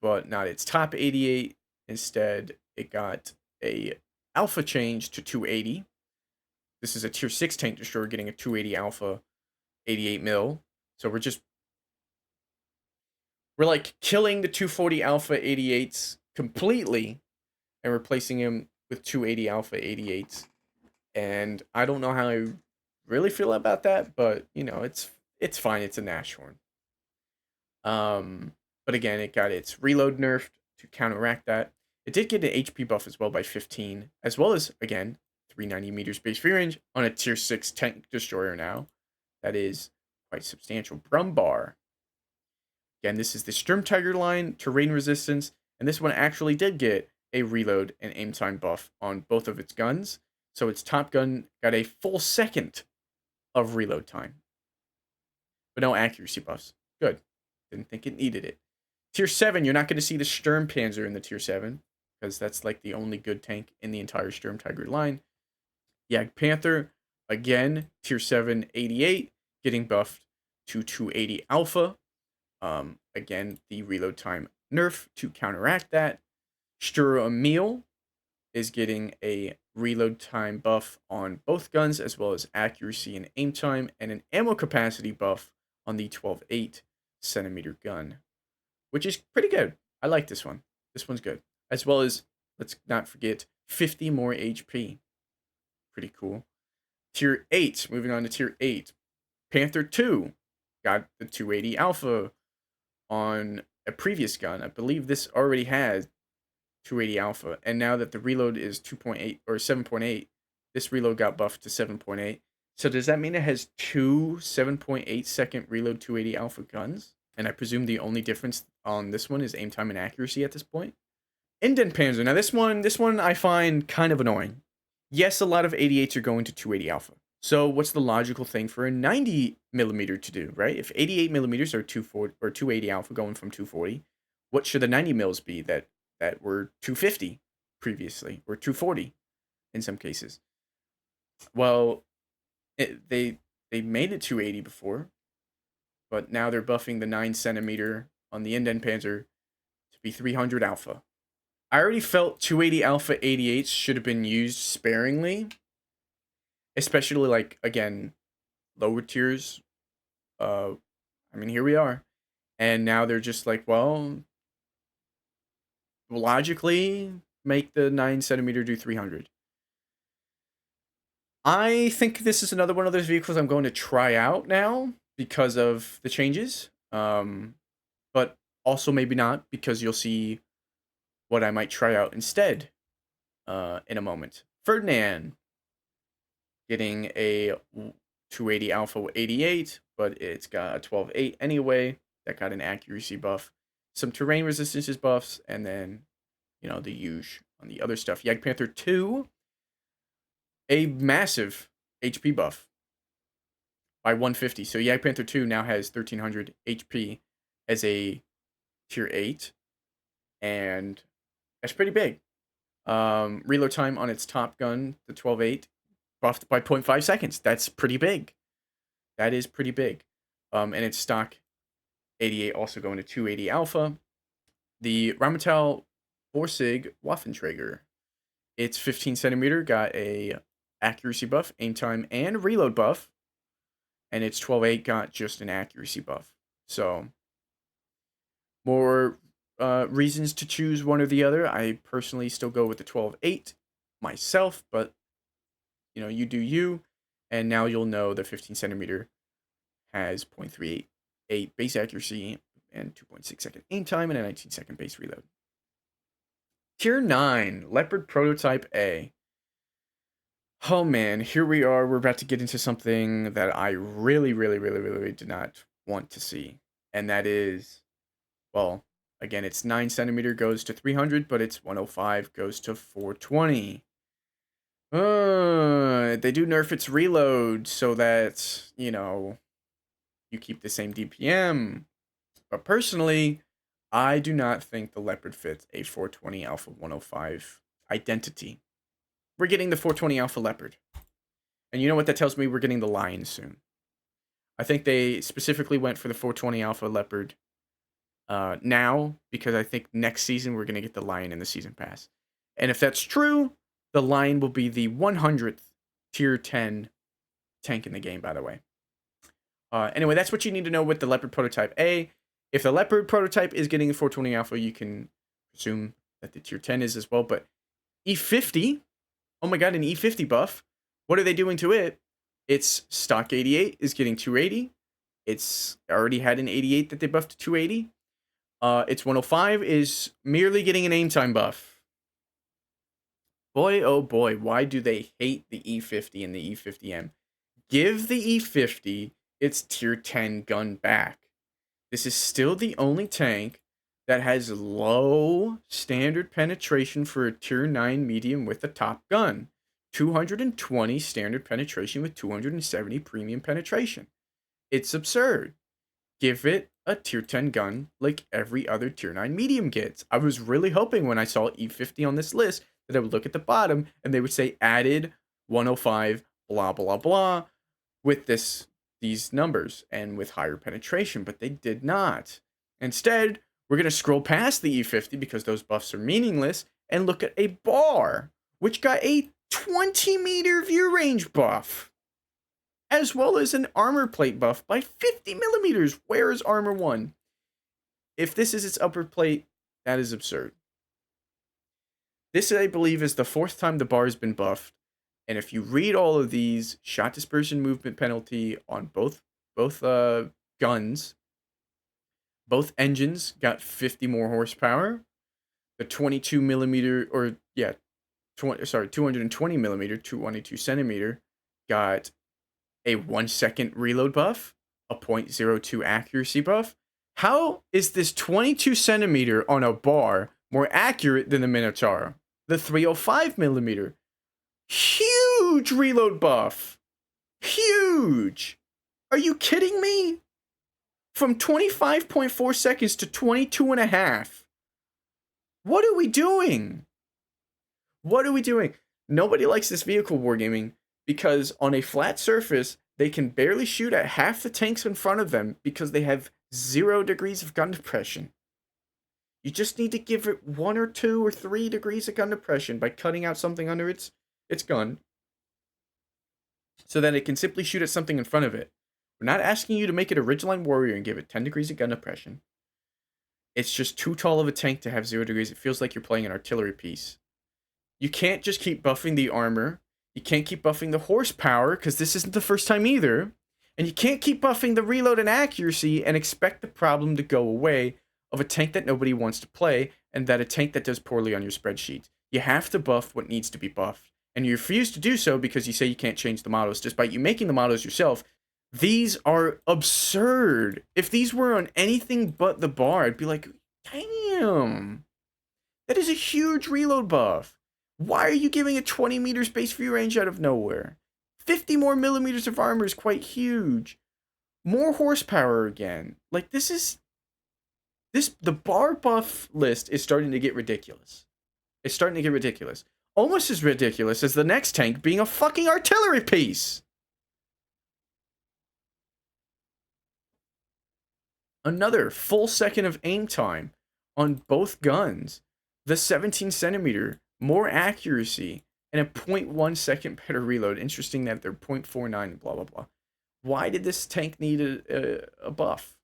Speaker 1: but not its top 88. Instead, it got a alpha change to 280. This is a tier 6 tank destroyer getting a 280 alpha, 88 mil. So we're like killing the 240 alpha 88s completely and replacing him with 280 alpha 88s. And I don't know how I really feel about that, but you know, it's fine. It's a Nashorn. But again, it got its reload nerfed to counteract that. It did get an HP buff as well by 15, as well as, again, 390 meters base free range on a tier 6 tank destroyer now. That is quite substantial. Brumbar. Again, this is the Sturmtiger line, terrain resistance, and this one actually did get a reload and aim time buff on both of its guns. So its top gun got a full second of reload time, but no accuracy buffs. Good. Didn't think it needed it. Tier 7, you're not going to see the Sturmpanzer in the Tier 7, because that's like the only good tank in the entire Sturm Tiger line. Panther, again, Tier 7, 88, getting buffed to 280 Alpha. Again, the reload time nerf to counteract that. Sturmil is getting a reload time buff on both guns, as well as accuracy and aim time, and an ammo capacity buff on the 12.8 centimeter gun, which is pretty good. I like this one. This one's good. As well as, let's not forget, 50 more HP. Pretty cool. Tier 8, moving on to Tier 8. Panther 2 got the 280 Alpha on a previous gun. I believe this already has 280 Alpha, and now that the reload is 2.8 or 7.8, this reload got buffed to 7.8. So does that mean it has two 7.8 second reload 280 Alpha guns? And I presume the only difference on this one is aim time and accuracy at this point. Indent Panzer. Now this one I find kind of annoying. Yes, a lot of 88s are going to 280 Alpha. So what's the logical thing for a 90 millimeter to do, right? If 88 millimeters are 240 or 280 Alpha going from 240, what should the 90 mils be that were 250 previously, or 240 in some cases? Well, they made it 280 before, but now they're buffing the 9 centimeter on the Indent Panzer to be 300 Alpha. I already felt 280 Alpha 88s should have been used sparingly, especially, like, again, lower tiers. I mean, here we are. And now they're just like, well, logically, make the 9 centimeter do 300. I think this is another one of those vehicles I'm going to try out now because of the changes. But also maybe not, because you'll see what I might try out instead in a moment. Ferdinand getting a 280 Alpha 88, but it's got a 12.8 anyway. That got an accuracy buff, some terrain resistances buffs, and then, you know, the huge on the other stuff. Jagdpanther 2, a massive HP buff by 150. So Jagdpanther 2 now has 1300 HP as a tier 8, and that's pretty big. Reload time on its top gun, the 12.8, buffed by 0.5 seconds. That's pretty big. That is pretty big. And its stock 88 also going to 280 Alpha. The Rheinmetall 4-Sig Waffenträger. Its 15 centimeter got a accuracy buff, aim time, and reload buff. And its 12.8 got just an accuracy buff. So, more reasons to choose one or the other. I personally still go with the 12.8 myself, but, you know, you do you. And now you'll know the 15 centimeter has 0.38 base accuracy and 2.6 second aim time and a 19 second base reload. Tier 9, Leopard Prototype A. Oh man, here we are. We're about to get into something that I really did not want to see. And that is, well, again, it's 9 centimeter goes to 300, but it's 105 goes to 420. They do nerf its reload so that, you know, you keep the same DPM. But personally, I do not think the Leopard fits a 420 Alpha 105 identity. We're getting the 420 Alpha Leopard. And you know what that tells me? We're getting the Lion soon. I think they specifically went for the 420 Alpha Leopard now, because I think next season we're going to get the Lion in the Season Pass. And if that's true, the Lion will be the 100th Tier 10 tank in the game, by the way. Anyway, that's what you need to know with the Leopard Prototype A. If the Leopard Prototype is getting a 420 Alpha, you can presume that the Tier 10 is as well. But E50, oh my god, an E50 buff. What are they doing to it? Its stock 88 is getting 280. It's already had an 88 that they buffed to 280. Its 105 is merely getting an aim time buff. Boy, oh boy, why do they hate the E50 and the E50M? Give the E50 its tier 10 gun back. This is still the only tank that has low standard penetration for a tier 9 medium with a top gun. 220 standard penetration with 270 premium penetration. It's absurd. Give it a tier 10 gun like every other tier 9 medium gets. I was really hoping when I saw E50 on this list that I would look at the bottom and they would say added 105 blah blah blah with these numbers and with higher penetration, but they did not. Instead, we're going to scroll past the E50 because those buffs are meaningless and look at a bar, which got a 20-meter view range buff, as well as an armor plate buff by 50 millimeters. Where is armor 1? If this is its upper plate, that is absurd. This, I believe, is the 4th time the bar has been buffed. And if you read all of these, shot dispersion movement penalty on both guns, both engines got 50 more horsepower. The 22 millimeter, or yeah, 220 millimeter, 222 centimeter, got a 1 second reload buff, a 0.02 accuracy buff. How is this 22 centimeter on a bar more accurate than the Minotaur? The 305 millimeter, huge reload buff. Huge. Are you kidding me? From 25.4 seconds to 22.5. What are we doing? What are we doing? Nobody likes this vehicle wargaming because on a flat surface, they can barely shoot at half the tanks in front of them because they have 0 degrees of gun depression. You just need to give it 1 or 2 or 3 degrees of gun depression by cutting out something under its gun so that it can simply shoot at something in front of it. We're not asking you to make it a Ridgeline Warrior and give it 10 degrees of gun depression. It's just too tall of a tank to have 0 degrees. It feels like you're playing an artillery piece. You can't just keep buffing the armor. You can't keep buffing the horsepower, because this isn't the first time either. And you can't keep buffing the reload and accuracy and expect the problem to go away of a tank that nobody wants to play, and that a tank that does poorly on your spreadsheet. You have to buff what needs to be buffed. And you refuse to do so because you say you can't change the models, despite you making the models yourself. These are absurd. If these were on anything but the bar, I'd be like, damn. That is a huge reload buff. Why are you giving a 20 meter space view range out of nowhere? 50 more millimeters of armor is quite huge. More horsepower again. Like, the bar buff list is starting to get ridiculous. It's starting to get ridiculous. Almost as ridiculous as the next tank being a fucking artillery piece. Another full second of aim time on both guns. The 17 centimeter, more accuracy, and a 0.1 second better reload. Interesting that they're 0.49, blah, blah, blah. Why did this tank need a buff?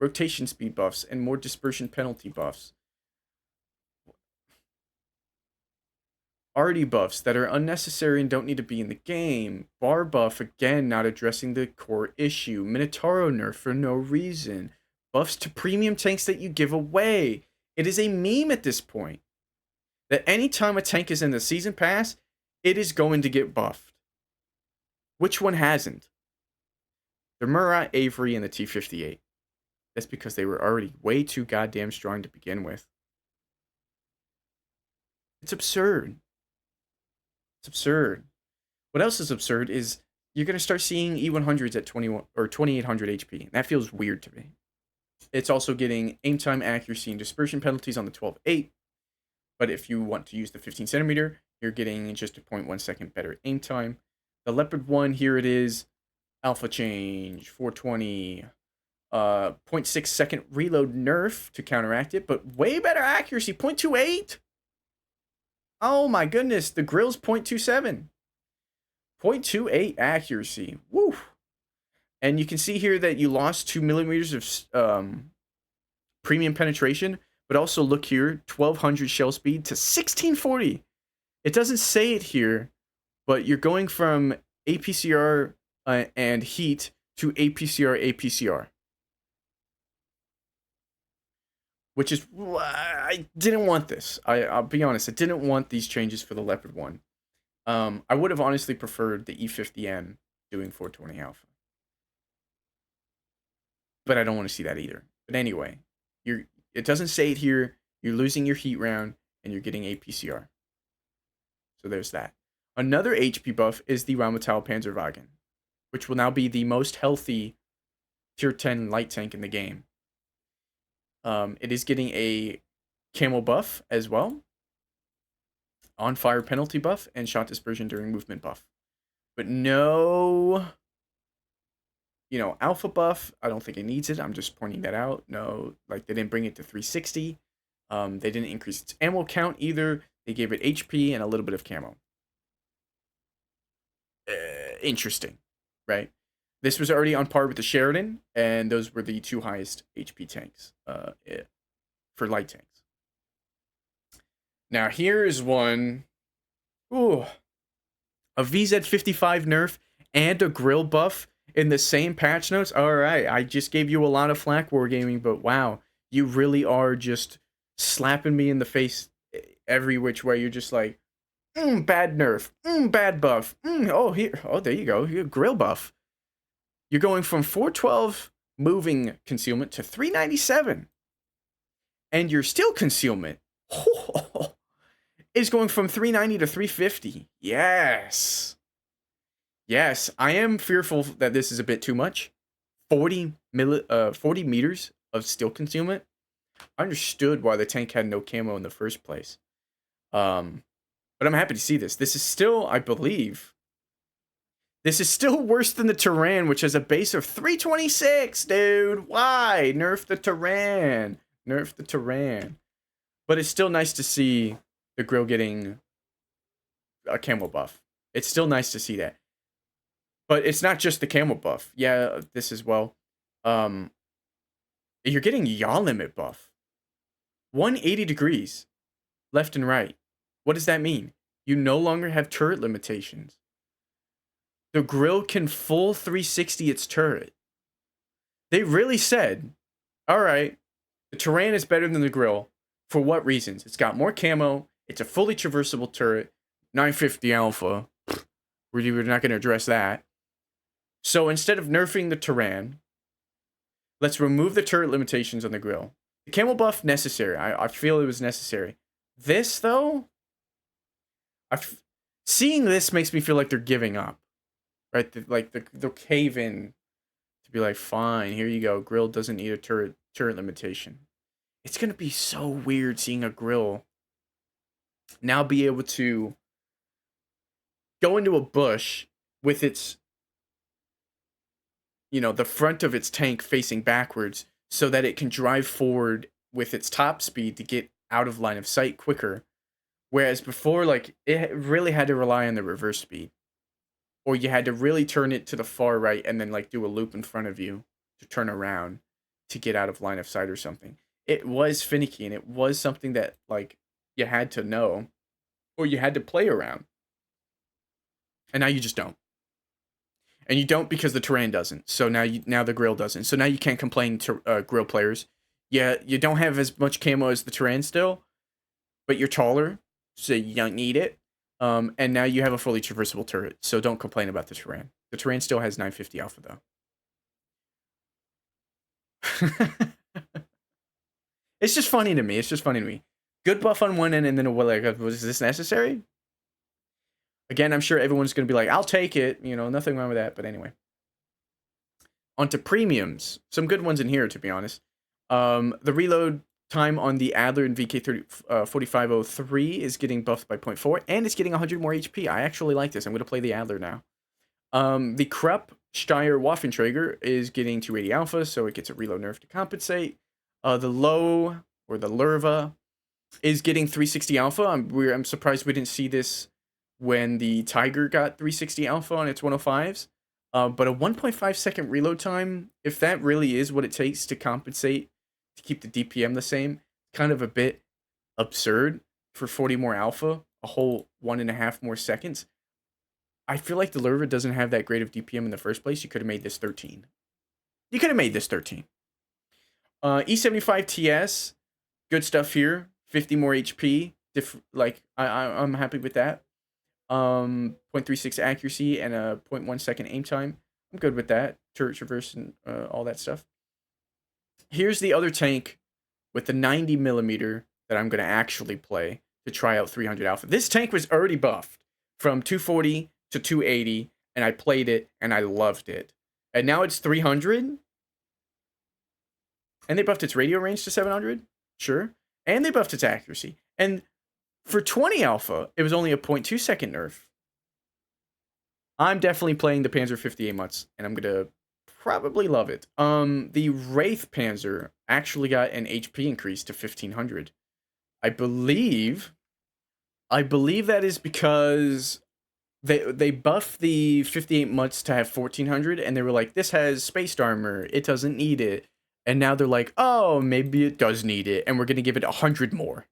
Speaker 1: Rotation speed buffs and more dispersion penalty buffs. Arty buffs that are unnecessary and don't need to be in the game. Bar buff, again, not addressing the core issue. Minotauro nerf for no reason. Buffs to premium tanks that you give away. It is a meme at this point that anytime a tank is in the season pass, it is going to get buffed. Which one hasn't? The Murat, Avery, and the T-58. That's because they were already way too goddamn strong to begin with. It's absurd. It's absurd. What else is absurd is you're going to start seeing E100s at 21 or 2800 HP. That feels weird to me. It's also getting aim time, accuracy, and dispersion penalties on the 12.8. But if you want to use the 15 centimeter, you're getting just a 0.1 second better aim time. The Leopard 1, here it is. Alpha change, 420. 0.6 second reload nerf to counteract it, but way better accuracy, 0.28. Oh my goodness, the grill's 0.27. 0.28 accuracy. Woo! And you can see here that you lost 2 millimeters of premium penetration, but also look here, 1200 shell speed to 1640. It doesn't say it here, but you're going from APCR and heat to APCR. Which is, I didn't want this. I'll be honest, I didn't want these changes for the Leopard 1. I would have honestly preferred the E50M doing 420 alpha. But I don't want to see that either. But anyway, it doesn't say it here. You're losing your heat round, and you're getting APCR. So there's that. Another HP buff is the Rheinmetall Panzerwagen, which will now be the most healthy tier 10 light tank in the game. It is getting a camo buff as well, on fire penalty buff, and shot dispersion during movement buff. But no, alpha buff. I don't think it needs it. I'm just pointing that out. No, like they didn't bring it to 360. They didn't increase its ammo count either. They gave it HP and a little bit of camo. Interesting, right? This was already on par with the Sheridan, and those were the two highest HP tanks for light tanks. Now here is one. Ooh, a VZ55 nerf and a grill buff in the same patch notes. All right, I just gave you a lot of flack, Wargaming, but wow, you really are just slapping me in the face every which way. You're just like, bad nerf, bad buff. There you go, you grill buff. You're going from 412 moving concealment to 397, and your steel concealment is going from 390 to 350. Yes. Yes, I am fearful that this is a bit too much. 40 meters of steel concealment. I understood why the tank had no camo in the first place. But I'm happy to see this. This is still, I believe, this is still worse than the Terran, which has a base of 326, dude. Why? Nerf the Terran. Nerf the Terran. But it's still nice to see the grill getting a camo buff. It's still nice to see that. But it's not just the camo buff. Yeah, this as well. You're getting yaw limit buff. 180 degrees. Left and right. What does that mean? You no longer have turret limitations. The grill can full 360 its turret. They really said, all right, the Terran is better than the grill. For what reasons? It's got more camo. It's a fully traversable turret. 950 alpha. We're not going to address that. So instead of nerfing the Terran, let's remove the turret limitations on the grill. The camo buff, necessary. I feel it was necessary. This, though, seeing this makes me feel like they're giving up. Right? They'll cave in to be like, fine, here you go. Grill doesn't need a turret limitation. It's going to be so weird seeing a grill now be able to go into a bush with its, the front of its tank facing backwards so that it can drive forward with its top speed to get out of line of sight quicker. Whereas before, like, it really had to rely on the reverse speed. Or you had to really turn it to the far right and then, like, do a loop in front of you to turn around to get out of line of sight or something. It was finicky, and it was something that, like, you had to know. Or you had to play around. And now you just don't. And you don't because the Terran doesn't. So now the grill doesn't. So now you can't complain to grill players. Yeah, you don't have as much camo as the Terran still, but you're taller, so you don't need it. And now you have a fully traversable turret, so don't complain about the Terran. The Terran still has 950 alpha, though. It's just funny to me. Good buff on one end, and then was this necessary? Again, I'm sure everyone's going to be like, I'll take it. Nothing wrong with that. But anyway. On to premiums. Some good ones in here, to be honest. The reload time on the Adler and VK4503 is getting buffed by 0.4, and it's getting 100 more HP. I actually like this. I'm going to play the Adler now. The Krupp Steyr Waffenträger is getting 280 alpha, so it gets a reload nerf to compensate. The Low, or the Lerva, is getting 360 alpha. I'm surprised we didn't see this when the Tiger got 360 alpha on its 105s. But a 1.5 second reload time, if that really is what it takes to compensate to keep the DPM the same, kind of a bit absurd for 40 more alpha, a whole 1.5 more seconds. I feel like the Lerva doesn't have that great of DPM in the first place. You could have made this 13. E75 TS, good stuff here. 50 more HP. I'm happy with that. 0.36 accuracy and a 0.1 second aim time. I'm good with that. Turret traverse and all that stuff. Here's the other tank with the 90mm that I'm going to actually play to try out 300 alpha. This tank was already buffed. from 240 to 280, and I played it and I loved it. And now it's 300, and they buffed its radio range to 700, sure, and they buffed its accuracy. And for 20 alpha, it was only a 0.2 second nerf. I'm definitely playing the Panzer 58 Mutts, and I'm gonna probably love it. The Wraith Panzer actually got an HP increase to 1500. I believe that is because they buffed the 58 Mutts to have 1400, and they were like, this has spaced armor, it doesn't need it. And now they're like, oh, maybe it does need it, and we're gonna give it 100 more.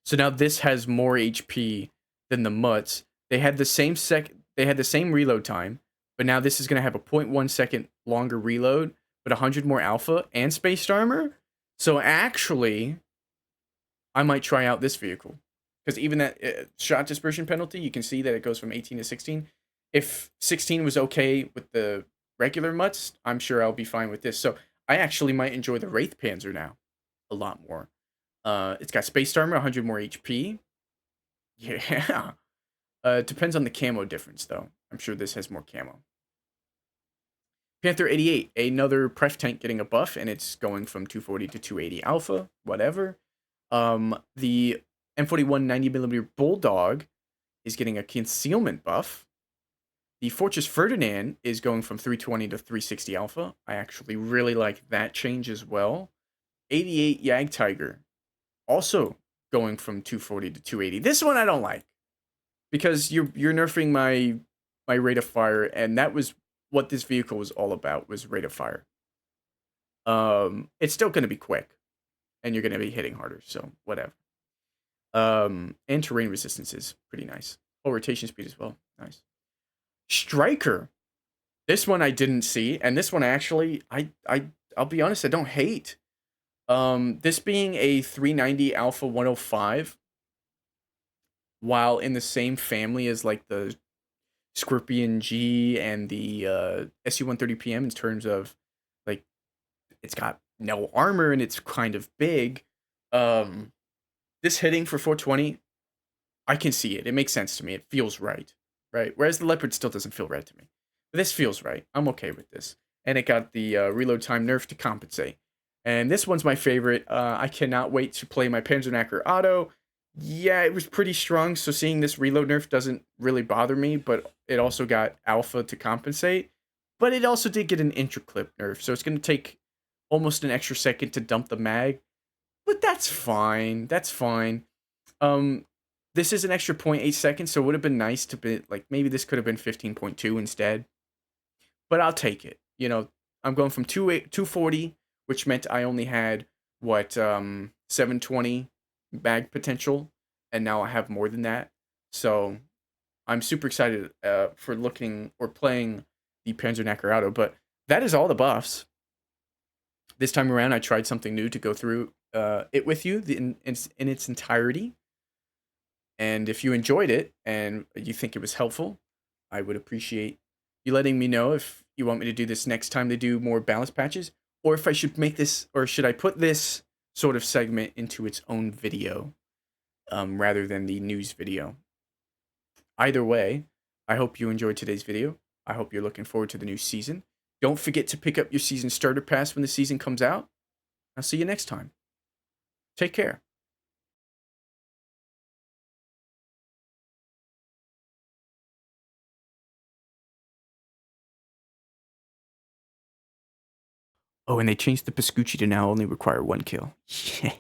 Speaker 1: So now this has more HP than the Mutts. They had the same reload time, but now this is gonna have a 0.1 second longer reload, but 100 more alpha and spaced armor. So actually, I might try out this vehicle, because even that shot dispersion penalty, you can see that it goes from 18 to 16. If 16 was okay with the regular Mutts, I'm sure I'll be fine with this. So I actually might enjoy the Wraith Panzer now a lot more. It's got spaced armor, 100 more HP. Yeah. It depends on the camo difference, though. I'm sure this has more camo. Panther 88, another pref tank getting a buff, and it's going from 240 to 280 alpha, whatever. The M41 90mm Bulldog is getting a concealment buff. The Fortress Ferdinand is going from 320 to 360 alpha. I actually really like that change as well. 88 Yag Tiger, also going from 240 to 280. This one I don't like, because you're nerfing my rate of fire, and that was what this vehicle was all about, was rate of fire. It's still going to be quick, and you're going to be hitting harder, so whatever. And terrain resistance is pretty nice. Oh, rotation speed as well, nice. Striker, this one I didn't see, and this one actually I'll be honest, I don't hate. This being a 390 Alpha 105, while in the same family as like the Scorpion G and the SU-130 PM in terms of, like, it's got no armor and it's kind of big. This hitting for 420, I can see it. It makes sense to me. It feels right, right? Whereas the Leopard still doesn't feel right to me. But this feels right. I'm okay with this. And it got the reload time nerf to compensate. And this one's my favorite. I cannot wait to play my Panzerknacker Auto. Yeah, it was pretty strong, so seeing this reload nerf doesn't really bother me, but it also got alpha to compensate. But it also did get an intra-clip nerf, so it's going to take almost an extra second to dump the mag. But that's fine. That's fine. This is an extra 0.8 seconds, so it would have been nice to be, like, maybe this could have been 15.2 instead. But I'll take it. You know, I'm going from 240, which meant I only had, 720 mag potential, and now I have more than that. So I'm super excited for looking or playing the Panzerknacker Auto. But that is all the buffs. This time around, I tried something new to go through it with you in its entirety. And if you enjoyed it and you think it was helpful, I would appreciate you letting me know if you want me to do this next time they do more balance patches, or if I should make this, or should I put this sort of segment into its own video rather than the news video. Either way, I hope you enjoyed today's video. I hope you're looking forward to the new season. Don't forget to pick up your season starter pass when the season comes out. I'll see you next time. Take care. Oh, and they changed the Pascucci to now only require 1 kill. Yeah.